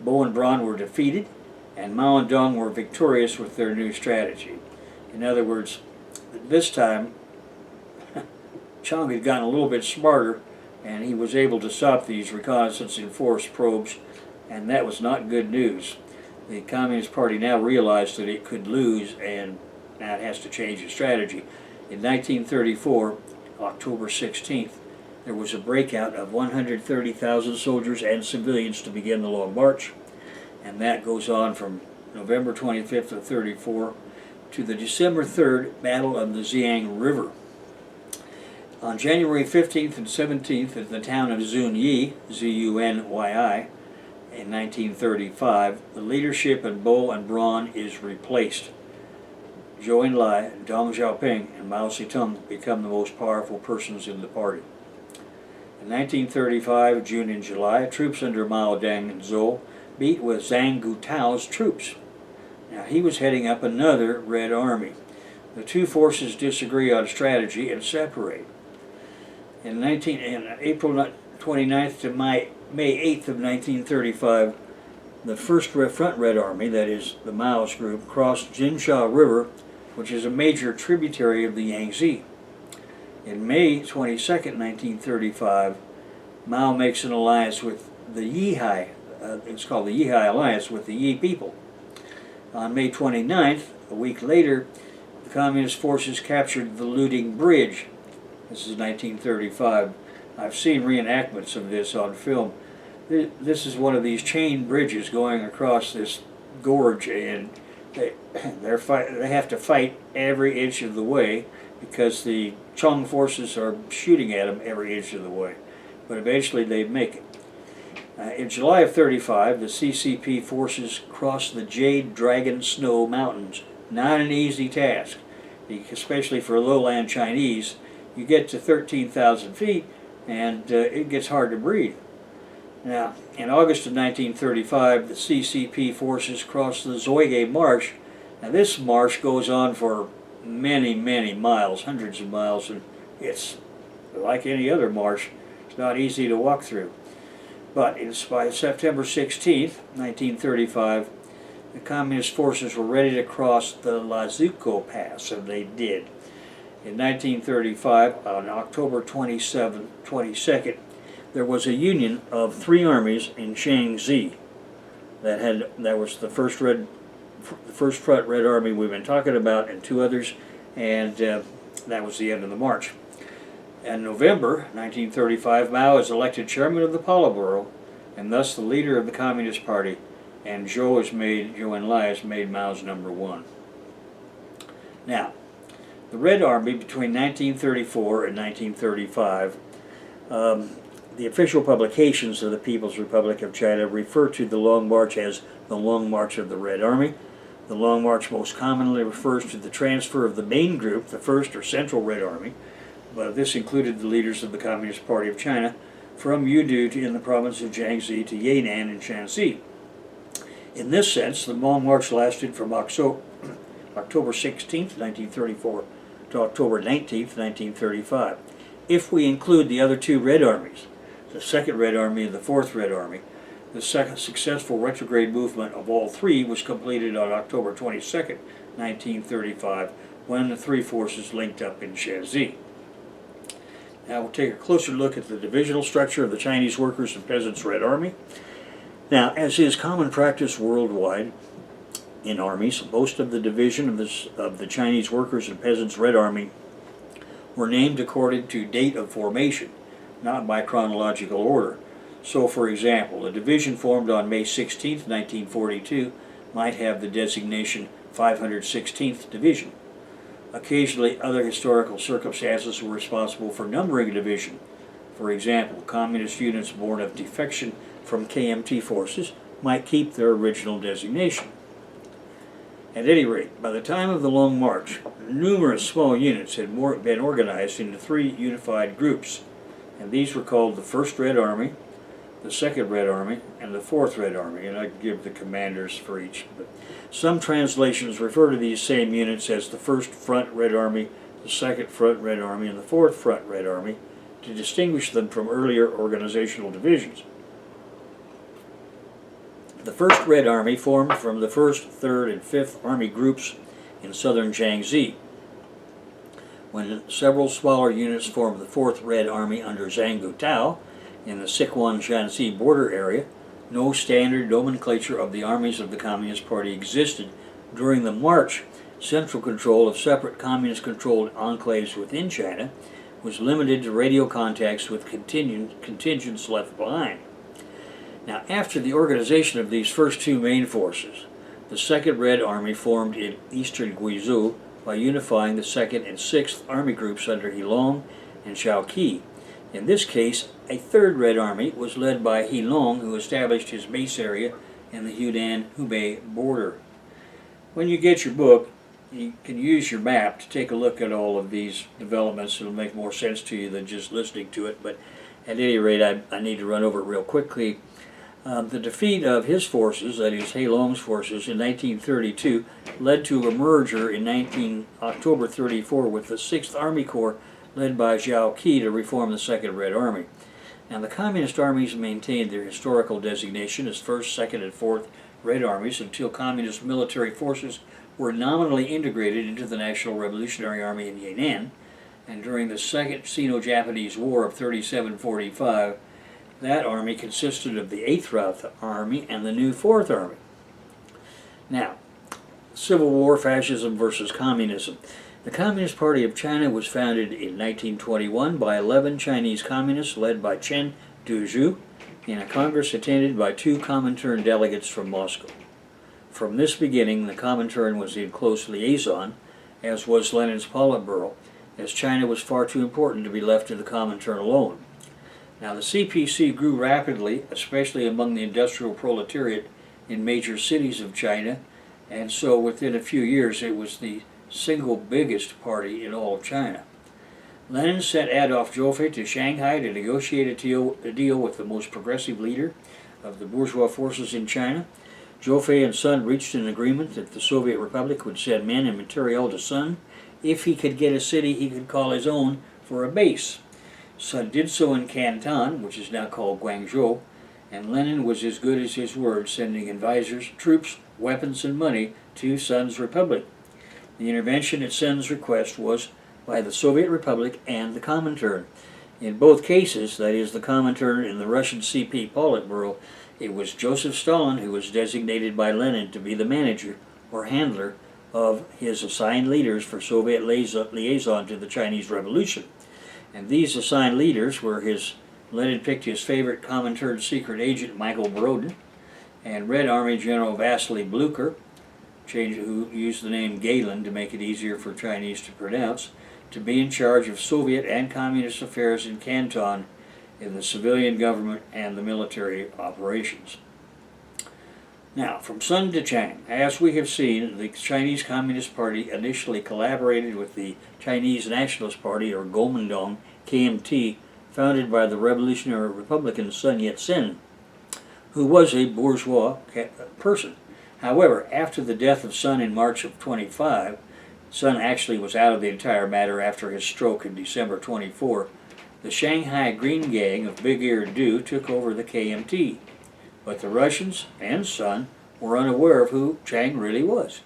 Bo and Braun were defeated, and Mao and Deng were victorious with their new strategy. In other words, this time, Chiang had gotten a little bit smarter, and he was able to stop these reconnaissance and force probes, and that was not good news. The Communist Party now realized that it could lose, and now it has to change its strategy. In 1934, October 16th, there was a breakout of 130,000 soldiers and civilians to begin the Long March, and that goes on from November 25th of 34 to the December 3rd Battle of the Xiang River. On January 15th and 17th, at the town of Zunyi, Z-U-N-Y-I, in 1935, the leadership of Bo and Braun is replaced. Zhou Enlai, Deng Xiaoping, and Mao Zedong become the most powerful persons in the party. In 1935, June and July, troops under Mao, Deng, and Zhou beat with Zhang Gutao's troops. Now, he was heading up another Red Army. The two forces disagree on strategy and separate. In April 29th to May 8th of 1935, the First Front Red Army, that is the Mao's group, crossed Jinsha River, which is a major tributary of the Yangtze. In May 22nd, 1935, Mao makes an alliance with the Yihai, it's called the Yihai Alliance, with the Yi people. On May 29th, a week later, the Communist forces captured the Looting Bridge. This is 1935. I've seen reenactments of this on film. This is one of these chain bridges going across this gorge, and they have to fight every inch of the way because the Chong forces are shooting at them every inch of the way. But eventually they make it. In July of 35, the CCP forces crossed the Jade Dragon Snow Mountains. Not an easy task, especially for lowland Chinese. You get to 13,000 feet and it gets hard to breathe. Now, in August of 1935, the CCP forces crossed the Zoyge Marsh. Now, this marsh goes on for many, many miles, hundreds of miles, and it's like any other marsh. It's not easy to walk through. But by September 16th, 1935, the Communist forces were ready to cross the Lazuko Pass, and they did. In 1935, on October 22nd, there was a union of 3 armies in Shaanxi. That was the First Front Red Army we've been talking about, and 2 others, and that was the end of the march. In November 1935, Mao is elected chairman of the Politburo, and thus the leader of the Communist Party, and Zhou Enlai is made Mao's number 1. Now, the Red Army between 1934 and 1935, the official publications of the People's Republic of China refer to the Long March as the Long March of the Red Army. The Long March most commonly refers to the transfer of the main group, the First or Central Red Army, but this included the leaders of the Communist Party of China, from Yudu in the province of Jiangxi to Yan'an in Shanxi. In this sense, the Long March lasted from October 16, 1934 to October 19, 1935. If we include the other 2 Red Armies, the Second Red Army and the Fourth Red Army, the second successful retrograde movement of all 3 was completed on October 22, 1935, when the 3 forces linked up in Shanxi. Now we'll take a closer look at the divisional structure of the Chinese Workers' and Peasants' Red Army. Now, as is common practice worldwide in armies, most of the division of the Chinese Workers' and Peasants' Red Army were named according to date of formation. not by chronological order. So, for example, a division formed on May 16, 1942 might have the designation 516th Division. Occasionally, other historical circumstances were responsible for numbering a division. For example, communist units born of defection from KMT forces might keep their original designation. At any rate, by the time of the Long March, numerous small units had been organized into 3 unified groups, and these were called the 1st Red Army, the 2nd Red Army, and the 4th Red Army, and I give the commanders for each. But some translations refer to these same units as the 1st Front Red Army, the 2nd Front Red Army, and the 4th Front Red Army to distinguish them from earlier organizational divisions. The 1st Red Army formed from the 1st, 3rd, and 5th Army groups in southern Jiangxi, when several smaller units formed the 4th Red Army under Zhang Gutao in the Sichuan-Shanxi border area. No standard nomenclature of the armies of the Communist Party existed. During the march, central control of separate communist-controlled enclaves within China was limited to radio contacts with contingents left behind. Now, after the organization of these first 2 main forces, the 2nd Red Army formed in eastern Guizhou by unifying the 2nd and 6th Army groups under Heilong and Xiaoping. In this case, a 3rd Red Army was led by Heilong, who established his base area in the Hunan-Hubei border. When you get your book, you can use your map to take a look at all of these developments. It'll make more sense to you than just listening to it, but at any rate, I need to run over it real quickly. The defeat of his forces, that is Heilong's forces, in 1932 led to a merger in October 34 with the 6th Army Corps led by Zhao Qi to reform the 2nd Red Army. Now, the Communist armies maintained their historical designation as 1st, 2nd, and 4th Red Armies until Communist military forces were nominally integrated into the National Revolutionary Army in Yan'an, and during the Second Sino-Japanese War of 37-45, that army consisted of the 8th Army and the new 4th Army. Now, Civil War, fascism versus communism. The Communist Party of China was founded in 1921 by 11 Chinese communists led by Chen Duzhu in a congress attended by 2 Comintern delegates from Moscow. From this beginning, the Comintern was in close liaison, as was Lenin's Politburo, as China was far too important to be left to the Comintern alone. Now, the CPC grew rapidly, especially among the industrial proletariat in major cities of China, and so within a few years it was the single biggest party in all of China. Lenin sent Adolf Joffe to Shanghai to negotiate a deal with the most progressive leader of the bourgeois forces in China. Joffe and Sun reached an agreement that the Soviet Republic would send men and material to Sun if he could get a city he could call his own for a base. Sun did so in Canton, which is now called Guangzhou, and Lenin was as good as his word, sending advisors, troops, weapons, and money to Sun's republic. The intervention at Sun's request was by the Soviet Republic and the Comintern. In both cases, that is the Comintern and the Russian CP Politburo, it was Joseph Stalin who was designated by Lenin to be the manager or handler of his assigned leaders for Soviet liaison to the Chinese Revolution. And these assigned leaders were Lenin picked his favorite Comintern secret agent, Michael Brodin, and Red Army General Vasily Blucher, who used the name Galen to make it easier for Chinese to pronounce, to be in charge of Soviet and Communist affairs in Canton, in the civilian government and the military operations. Now, from Sun to Chang, as we have seen, the Chinese Communist Party initially collaborated with the Chinese Nationalist Party, or Kuomintang, KMT, founded by the Revolutionary Republican Sun Yat-sen, who was a bourgeois person. However, after the death of Sun in March of 25, Sun actually was out of the entire matter after his stroke in December 24, the Shanghai Green Gang of Big-Eared Du took over the KMT. But the Russians and Sun were unaware of who Chang really was.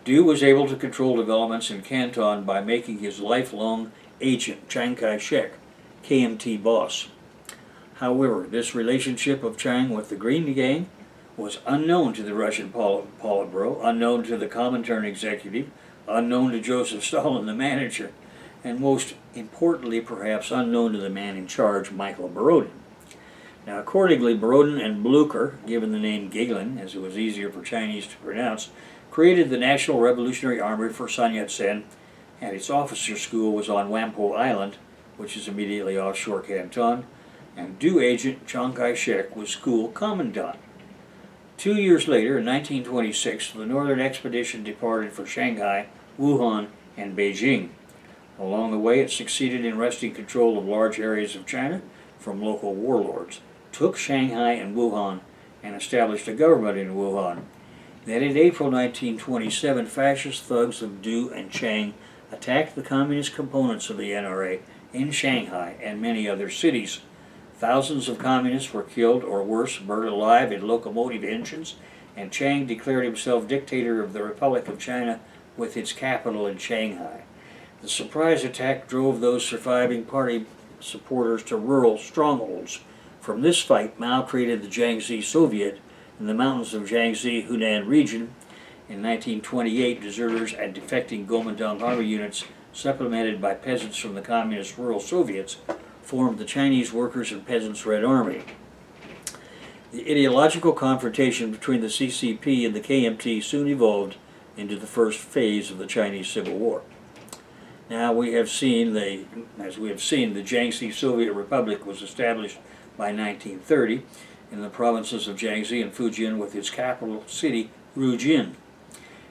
Du was able to control developments in Canton by making his lifelong agent, Chiang Kai-shek, KMT boss. However, this relationship of Chang with the Green Gang was unknown to the Russian Politburo, unknown to the Comintern executive, unknown to Joseph Stalin, the manager. and most importantly, perhaps unknown to the man in charge, Michael Borodin. Now, accordingly, Borodin and Blücher, given the name Gehlen, as it was easier for Chinese to pronounce, created the National Revolutionary Army for Sun Yat-sen, and its officer school was on Whampoa Island, which is immediately offshore Canton, and due agent Chiang Kai-shek was school commandant. 2 years later, in 1926, the Northern Expedition departed for Shanghai, Wuhan, and Beijing. Along the way, it succeeded in wresting control of large areas of China from local warlords, took Shanghai and Wuhan, and established a government in Wuhan. Then in April 1927, fascist thugs of Du and Chiang attacked the communist components of the NRA in Shanghai and many other cities. Thousands of communists were killed or worse, burned alive in locomotive engines, and Chiang declared himself dictator of the Republic of China with its capital in Shanghai. The surprise attack drove those surviving party supporters to rural strongholds. From this fight, Mao created the Jiangxi Soviet in the mountains of Jiangxi, Hunan region. In 1928, deserters and defecting Kuomintang army units, supplemented by peasants from the communist rural Soviets, formed the Chinese Workers' and Peasants' Red Army. The ideological confrontation between the CCP and the KMT soon evolved into the first phase of the Chinese Civil War. Now as we have seen, the Jiangxi Soviet Republic was established by 1930 in the provinces of Jiangxi and Fujian with its capital city, Rujin.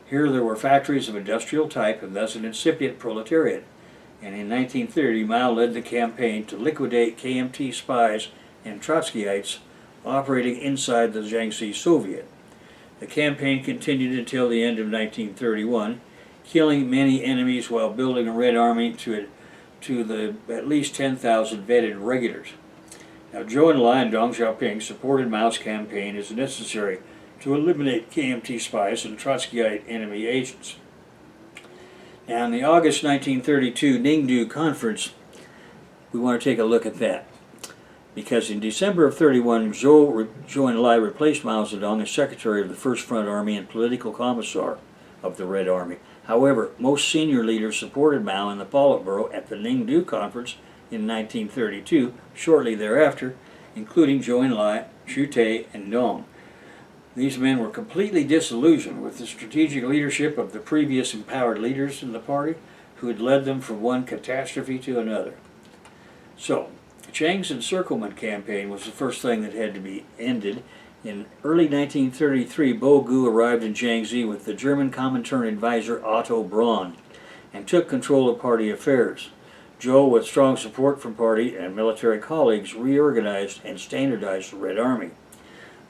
Here there were factories of industrial type and thus an incipient proletariat. And in 1930, Mao led the campaign to liquidate KMT spies and Trotskyites operating inside the Jiangxi Soviet. The campaign continued until the end of 1931, killing many enemies while building a Red Army to the at least 10,000 vetted regulars. Now, Zhou Enlai and Deng Xiaoping supported Mao's campaign as necessary to eliminate KMT spies and Trotskyite enemy agents. Now, in the August 1932 Ningdu Conference, we want to take a look at that. Because in December of 31, Zhou Enlai replaced Mao Zedong as Secretary of the First Front Army and Political Commissar of the Red Army. However, most senior leaders supported Mao in the Politburo at the Ningdu Conference in 1932, shortly thereafter, including Zhou Enlai, Xu Te, and Deng. These men were completely disillusioned with the strategic leadership of the previous empowered leaders in the party who had led them from one catastrophe to another. So, Chiang's encirclement campaign was the first thing that had to be ended. In early 1933, Bo Gu arrived in Jiangxi with the German Comintern advisor Otto Braun and took control of party affairs. Zhou, with strong support from party and military colleagues, reorganized and standardized the Red Army.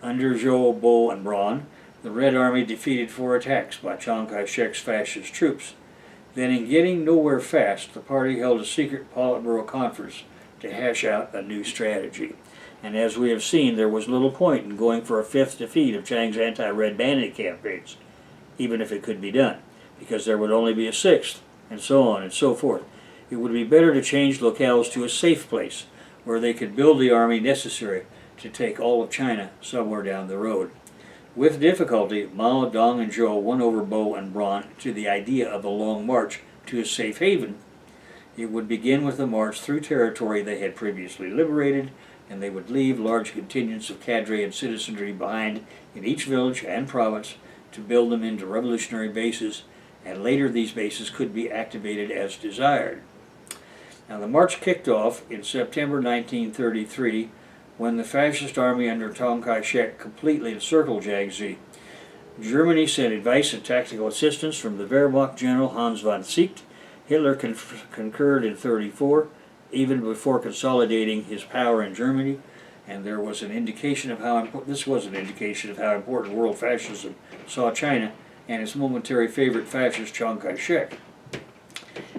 Under Zhou, Bo, and Braun, the Red Army defeated 4 attacks by Chiang Kai-shek's fascist troops. Then, in getting nowhere fast, the party held a secret Politburo conference to hash out a new strategy. And as we have seen, there was little point in going for a 5th defeat of Chiang's anti-Red Bandit campaigns, even if it could be done, because there would only be a 6th, and so on and so forth. It would be better to change locales to a safe place, where they could build the army necessary to take all of China somewhere down the road. With difficulty, Mao, Deng, and Zhou won over Bo and Braun to the idea of a long march to a safe haven. It would begin with a march through territory they had previously liberated, and they would leave large contingents of cadre and citizenry behind in each village and province to build them into revolutionary bases, and later these bases could be activated as desired. Now, the march kicked off in September 1933 when the fascist army under Chiang Kai-shek completely encircled Jiangxi. Germany sent advice and tactical assistance from the Wehrmacht General Hans von Seeckt. Hitler concurred in 1934, even before consolidating his power in Germany, and there was an indication of how important world fascism saw China and its momentary favorite fascist Chiang Kai-shek.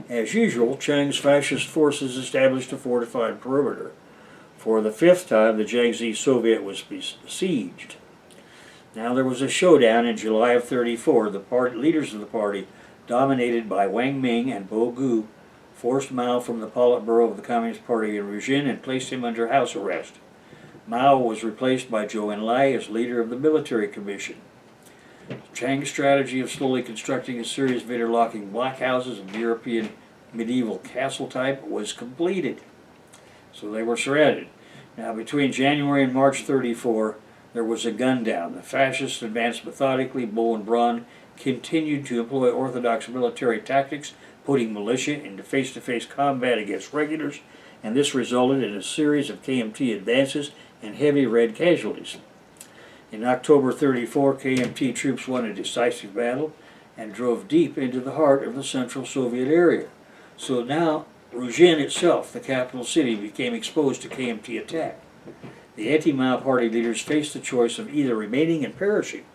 As usual, Chiang's fascist forces established a fortified perimeter. For the 5th time, the Jiangxi Soviet was besieged. Now there was a showdown in July of 1934. The leaders of the party, dominated by Wang Ming and Bo Gu, forced Mao from the Politburo of the Communist Party in Fujian and placed him under house arrest. Mao was replaced by Zhou Enlai as leader of the military commission. Chiang's strategy of slowly constructing a series of interlocking blockhouses of European medieval castle type, was completed. So they were surrounded. Now, between January and March 34, there was a gun down. The fascists advanced methodically. Bull and Braun continued to employ orthodox military tactics, putting militia into face-to-face combat against regulars, and this resulted in a series of KMT advances and heavy Red casualties. In October 34, KMT troops won a decisive battle and drove deep into the heart of the Central Soviet area. So now, Fujian itself, the capital city, became exposed to KMT attack. The anti-Mao party leaders faced the choice of either remaining and perishing,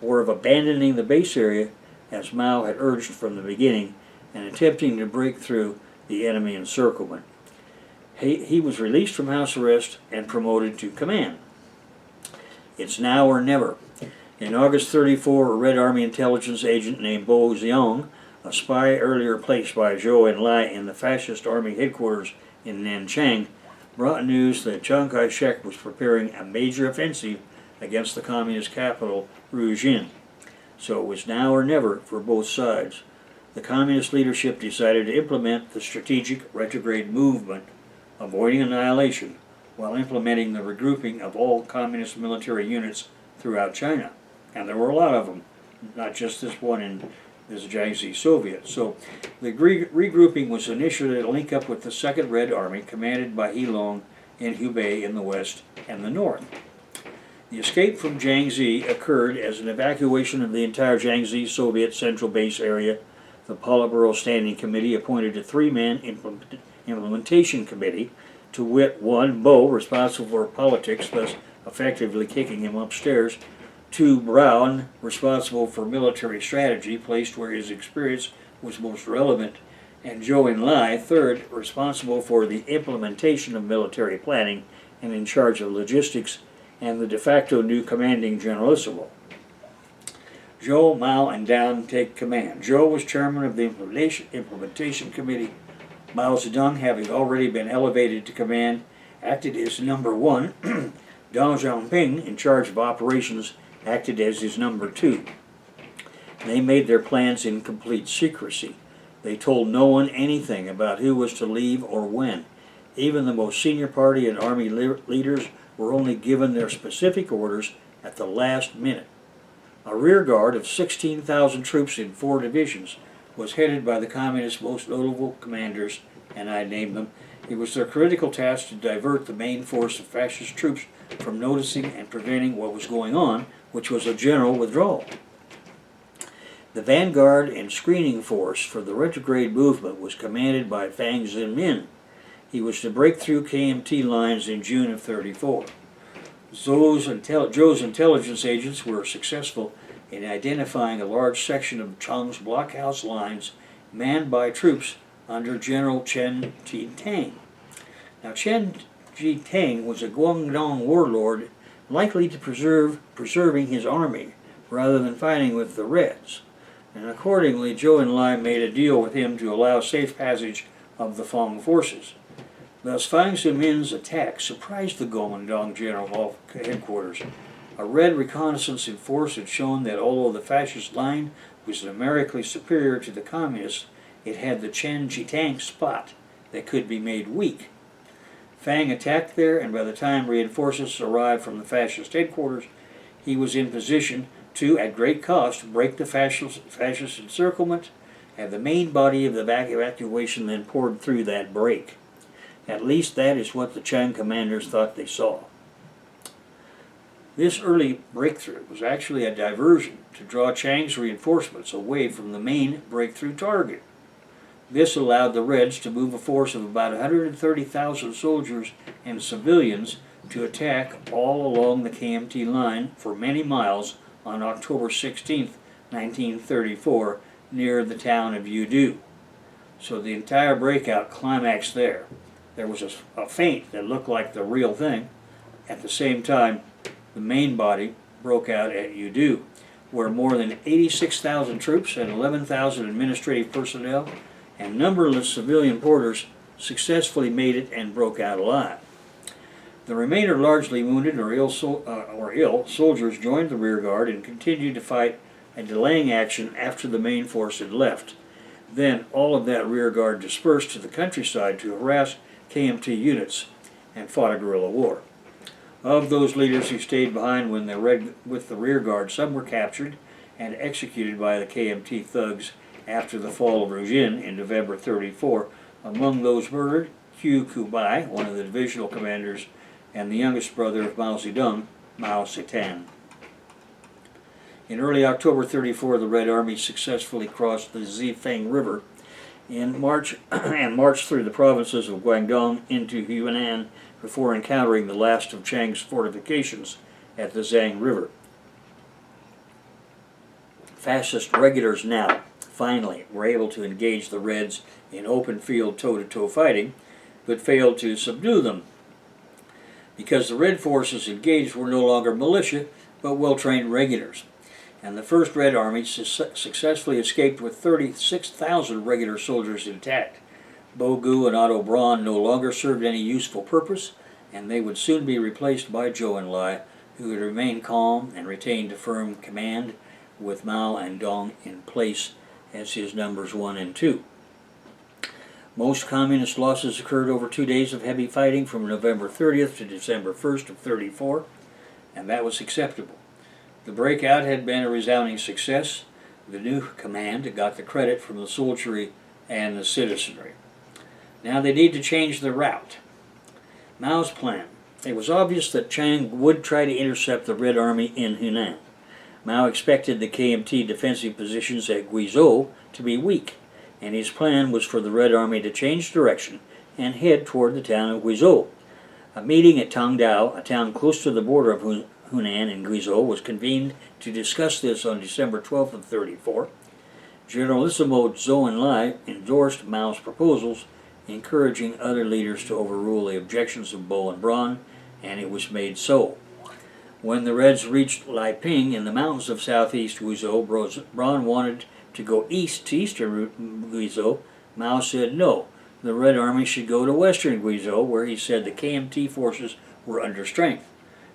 or of abandoning the base area, as Mao had urged from the beginning, and attempting to break through the enemy encirclement. He was released from house arrest and promoted to command. It's now or never. In August 34, a Red Army intelligence agent named Bo Xiong, a spy earlier placed by Zhou Enlai in the fascist army headquarters in Nanchang, brought news that Chiang Kai-shek was preparing a major offensive against the communist capital, Fujian. So it was now or never for both sides. The communist leadership decided to implement the strategic retrograde movement, avoiding annihilation, while implementing the regrouping of all communist military units throughout China. And there were a lot of them, not just this one in this Jiangxi Soviet. So the regrouping was initially to link up with the Second Red Army, commanded by Heilong and Hubei in the west and the north. The escape from Jiangxi occurred as an evacuation of the entire Jiangxi Soviet Central Base area. The Politburo Standing Committee appointed a three-man implementation committee, to wit, one, Bo, responsible for politics, thus effectively kicking him upstairs; two, Brown, responsible for military strategy, placed where his experience was most relevant; and Zhou Enlai, third, responsible for the implementation of military planning and in charge of logistics, and the de facto new commanding generalissimo. Zhou, Mao, and Deng take command. Zhou was chairman of the implementation committee. Mao Zedong, having already been elevated to command, acted as number one. Deng Xiaoping, in charge of operations, acted as his number two. They made their plans in complete secrecy. They told no one anything about who was to leave or when. Even the most senior party and army leaders were only given their specific orders at the last minute. A rear guard of 16,000 troops in 4 divisions was headed by the communists' most notable commanders, and I named them. It was their critical task to divert the main force of fascist troops from noticing and preventing what was going on, which was a general withdrawal. The vanguard and screening force for the retrograde movement was commanded by Fang Xianmin. He was to break through KMT lines in June of 34. Zhou's intelligence agents were successful in identifying a large section of Chang's blockhouse lines manned by troops under General Chen Ji-tang. Now, Chen Ji-tang was a Guangdong warlord likely to preserving his army rather than fighting with the Reds, and accordingly Zhou Enlai made a deal with him to allow safe passage of the Fang forces. Thus, Fang Xianmin's attack surprised the Guangdong General headquarters. A Red reconnaissance in force had shown that although the fascist line was numerically superior to the communists, it had the Chen Ji-tang spot that could be made weak. Fang attacked there, and by the time reinforcements arrived from the fascist headquarters, he was in position to, at great cost, break the fascist encirclement, and the main body of the evacuation then poured through that break. At least that is what the Chang commanders thought they saw. This early breakthrough was actually a diversion to draw Chang's reinforcements away from the main breakthrough target. This allowed the Reds to move a force of about 130,000 soldiers and civilians to attack all along the KMT line for many miles on October 16, 1934, near the town of Yudu. So the entire breakout climaxed there. There was a feint that looked like the real thing. At the same time, the main body broke out at Yudu, where more than 86,000 troops and 11,000 administrative personnel and numberless civilian porters successfully made it and broke out alive. The remainder, largely wounded or ill soldiers, joined the rear guard and continued to fight a delaying action after the main force had left. Then all of that rear guard dispersed to the countryside to harass KMT units and fought a guerrilla war. Of those leaders who stayed behind with the rear guard, some were captured and executed by the KMT thugs after the fall of Fujian in November 34. Among those murdered, Hu Kubai, one of the divisional commanders, and the youngest brother of Mao Zedong, Mao Zedong. In early October 34, the Red Army successfully crossed the Zifeng River and marched through the provinces of Guangdong into Yunnan before encountering the last of Chiang's fortifications at the Zhang River. Fascist regulars now, finally, were able to engage the Reds in open field toe-to-toe fighting, but failed to subdue them, because the Red forces engaged were no longer militia, but well-trained regulars. And the First Red Army successfully escaped with 36,000 regular soldiers intact. Bo Gu and Otto Braun no longer served any useful purpose, and they would soon be replaced by Zhou Enlai, who would remain calm and retained a firm command, with Mao and Deng in place as his numbers 1 and 2. Most communist losses occurred over 2 days of heavy fighting from November 30th to December 1st of 34, and that was acceptable. The breakout had been a resounding success. The new command got the credit from the soldiery and the citizenry. Now they need to change the route. Mao's plan. It was obvious that Chiang would try to intercept the Red Army in Hunan. Mao expected the KMT defensive positions at Guizhou to be weak, and his plan was for the Red Army to change direction and head toward the town of Guizhou. A meeting at Tangdao, a town close to the border of Hunan and Guizhou, was convened to discuss this on December 12th of 34. Generalissimo Zhou Enlai endorsed Mao's proposals, encouraging other leaders to overrule the objections of Bo and Braun, and it was made so. When the Reds reached Lieping in the mountains of southeast Guizhou, Braun wanted to go east to eastern Guizhou. Mao said no, the Red Army should go to western Guizhou, where he said the KMT forces were under strength.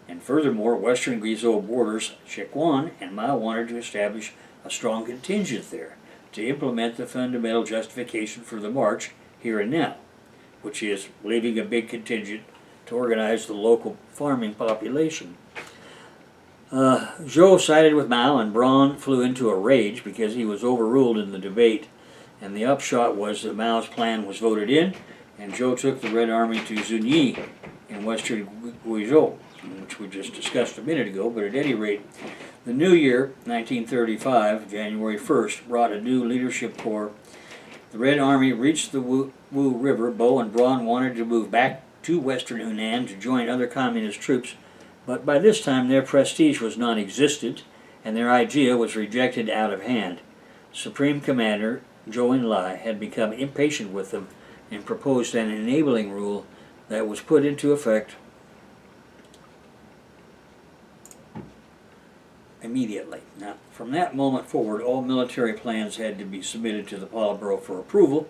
And furthermore, western Guizhou borders Sichuan, and Mao wanted to establish a strong contingent there to implement the fundamental justification for the march here and now, which is leaving a big contingent to organize the local farming population. Zhou sided with Mao, and Braun flew into a rage because he was overruled in the debate, and the upshot was that Mao's plan was voted in, and Zhou took the Red Army to Zunyi in western Guizhou, which we just discussed a minute ago. But at any rate, the new year, 1935, January 1st, brought a new leadership corps. The Red Army reached the Wu River. Bo and Braun wanted to move back to western Hunan to join other communist troops, but by this time their prestige was non-existent, and their idea was rejected out of hand. Supreme Commander Zhou Enlai had become impatient with them and proposed an enabling rule that was put into effect immediately. Now, from that moment forward, all military plans had to be submitted to the Politburo for approval.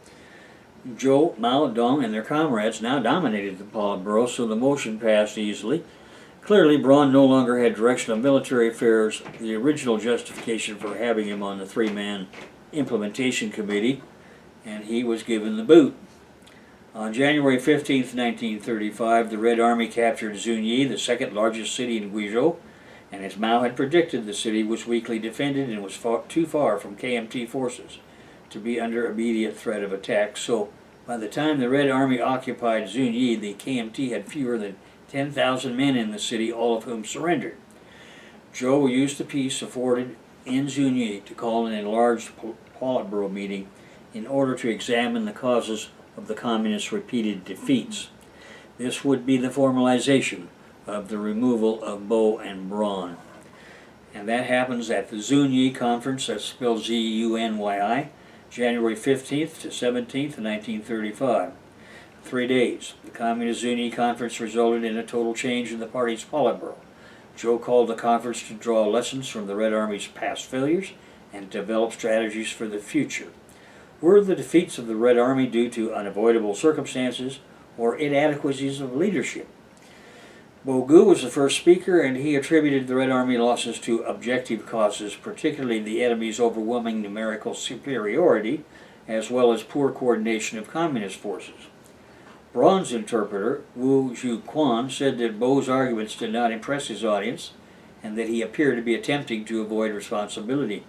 Zhou, Mao, Deng, and their comrades now dominated the Politburo, so the motion passed easily. Clearly, Braun no longer had direction of military affairs, the original justification for having him on the three-man implementation committee, and he was given the boot. On January 15th, 1935, the Red Army captured Zunyi, the second largest city in Guizhou, and as Mao had predicted, the city was weakly defended and was too far from KMT forces to be under immediate threat of attack. So by the time the Red Army occupied Zunyi, the KMT had fewer than 10,000 men in the city, all of whom surrendered. Zhou used the peace afforded in Zunyi to call an enlarged Politburo meeting in order to examine the causes of the communists' repeated defeats. This would be the formalization of the removal of Bo and Braun. And that happens at the Zunyi Conference, that's spelled Z-U-N-Y-I, January 15th to 17th, 1935. 3 days. The Communist Zunyi Conference resulted in a total change in the party's Politburo. Zhou called the conference to draw lessons from the Red Army's past failures and develop strategies for the future. Were the defeats of the Red Army due to unavoidable circumstances or inadequacies of leadership? Bo Gu was the first speaker, and he attributed the Red Army losses to objective causes, particularly the enemy's overwhelming numerical superiority as well as poor coordination of communist forces. Braun's interpreter, Wu Zhuquan, said that Bo's arguments did not impress his audience and that he appeared to be attempting to avoid responsibility.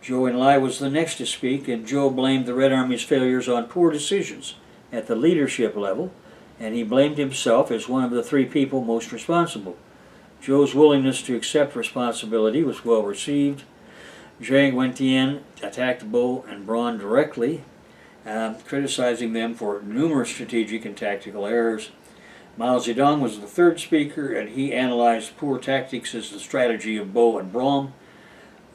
Zhou Enlai was the next to speak, and Zhou blamed the Red Army's failures on poor decisions at the leadership level, and he blamed himself as one of the three people most responsible. Zhou's willingness to accept responsibility was well received. Zhang Wentian attacked Bo and Braun directly, criticizing them for numerous strategic and tactical errors. Mao Zedong was the third speaker, and he analyzed poor tactics as the strategy of Bo and Braun.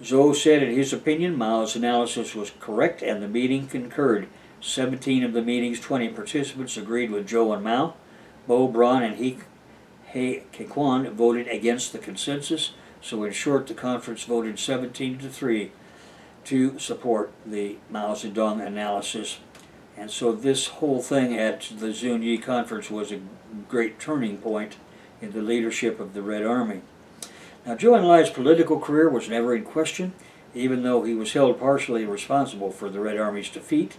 Zhou said in his opinion Mao's analysis was correct and the meeting concurred. 17 of the meeting's 20 participants agreed with Zhou and Mao. Bo, Braun, and He Kequan voted against the consensus, so in short the conference voted 17-3 to support the Mao Zedong analysis. And so this whole thing at the Zunyi conference was a great turning point in the leadership of the Red Army. Now, Zhou Enlai's political career was never in question, even though he was held partially responsible for the Red Army's defeat,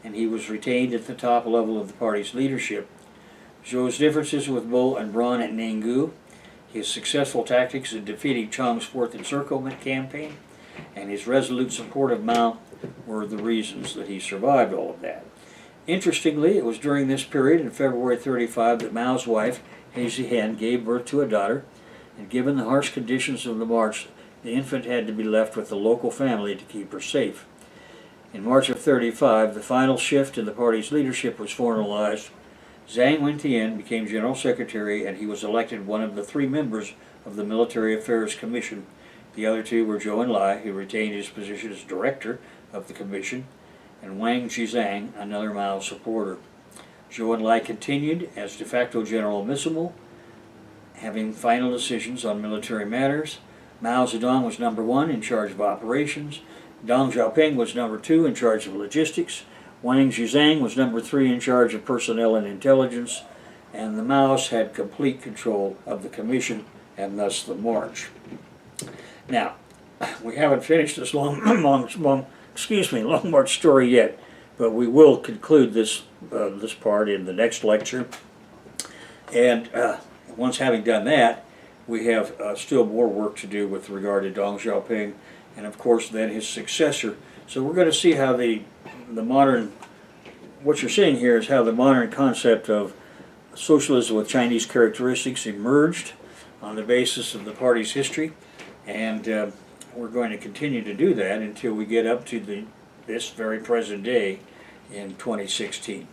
and he was retained at the top level of the party's leadership. Zhou's differences with Bo and Braun at Ninggu, his successful tactics in defeating Chang's Fourth Encirclement campaign, and his resolute support of Mao were the reasons that he survived all of that. Interestingly, it was during this period, in February 35, that Mao's wife, He Zhihen, gave birth to a daughter, and given the harsh conditions of the march, the infant had to be left with the local family to keep her safe. In March of 35, the final shift in the party's leadership was formalized. Zhang Wentian became General Secretary, and he was elected one of the three members of the Military Affairs Commission. The other two were Zhou Enlai, who retained his position as Director of the Commission, and Wang Zhizang, another Mao supporter. Zhou Enlai continued as de facto Generalissimo, having final decisions on military matters. Mao Zedong was number 1 in charge of operations. Deng Xiaoping was number 2 in charge of logistics. Wang Zhizang was number 3 in charge of personnel and intelligence. And the Maos had complete control of the commission and thus the march. Now, we haven't finished this long march story yet, but we will conclude this part in the next lecture. And once having done that, we have still more work to do with regard to Deng Xiaoping, and of course then his successor. So we're going to see how the modern, what you're seeing here is how the modern concept of socialism with Chinese characteristics emerged on the basis of the party's history, and we're going to continue to do that until we get up to this very present day in 2016.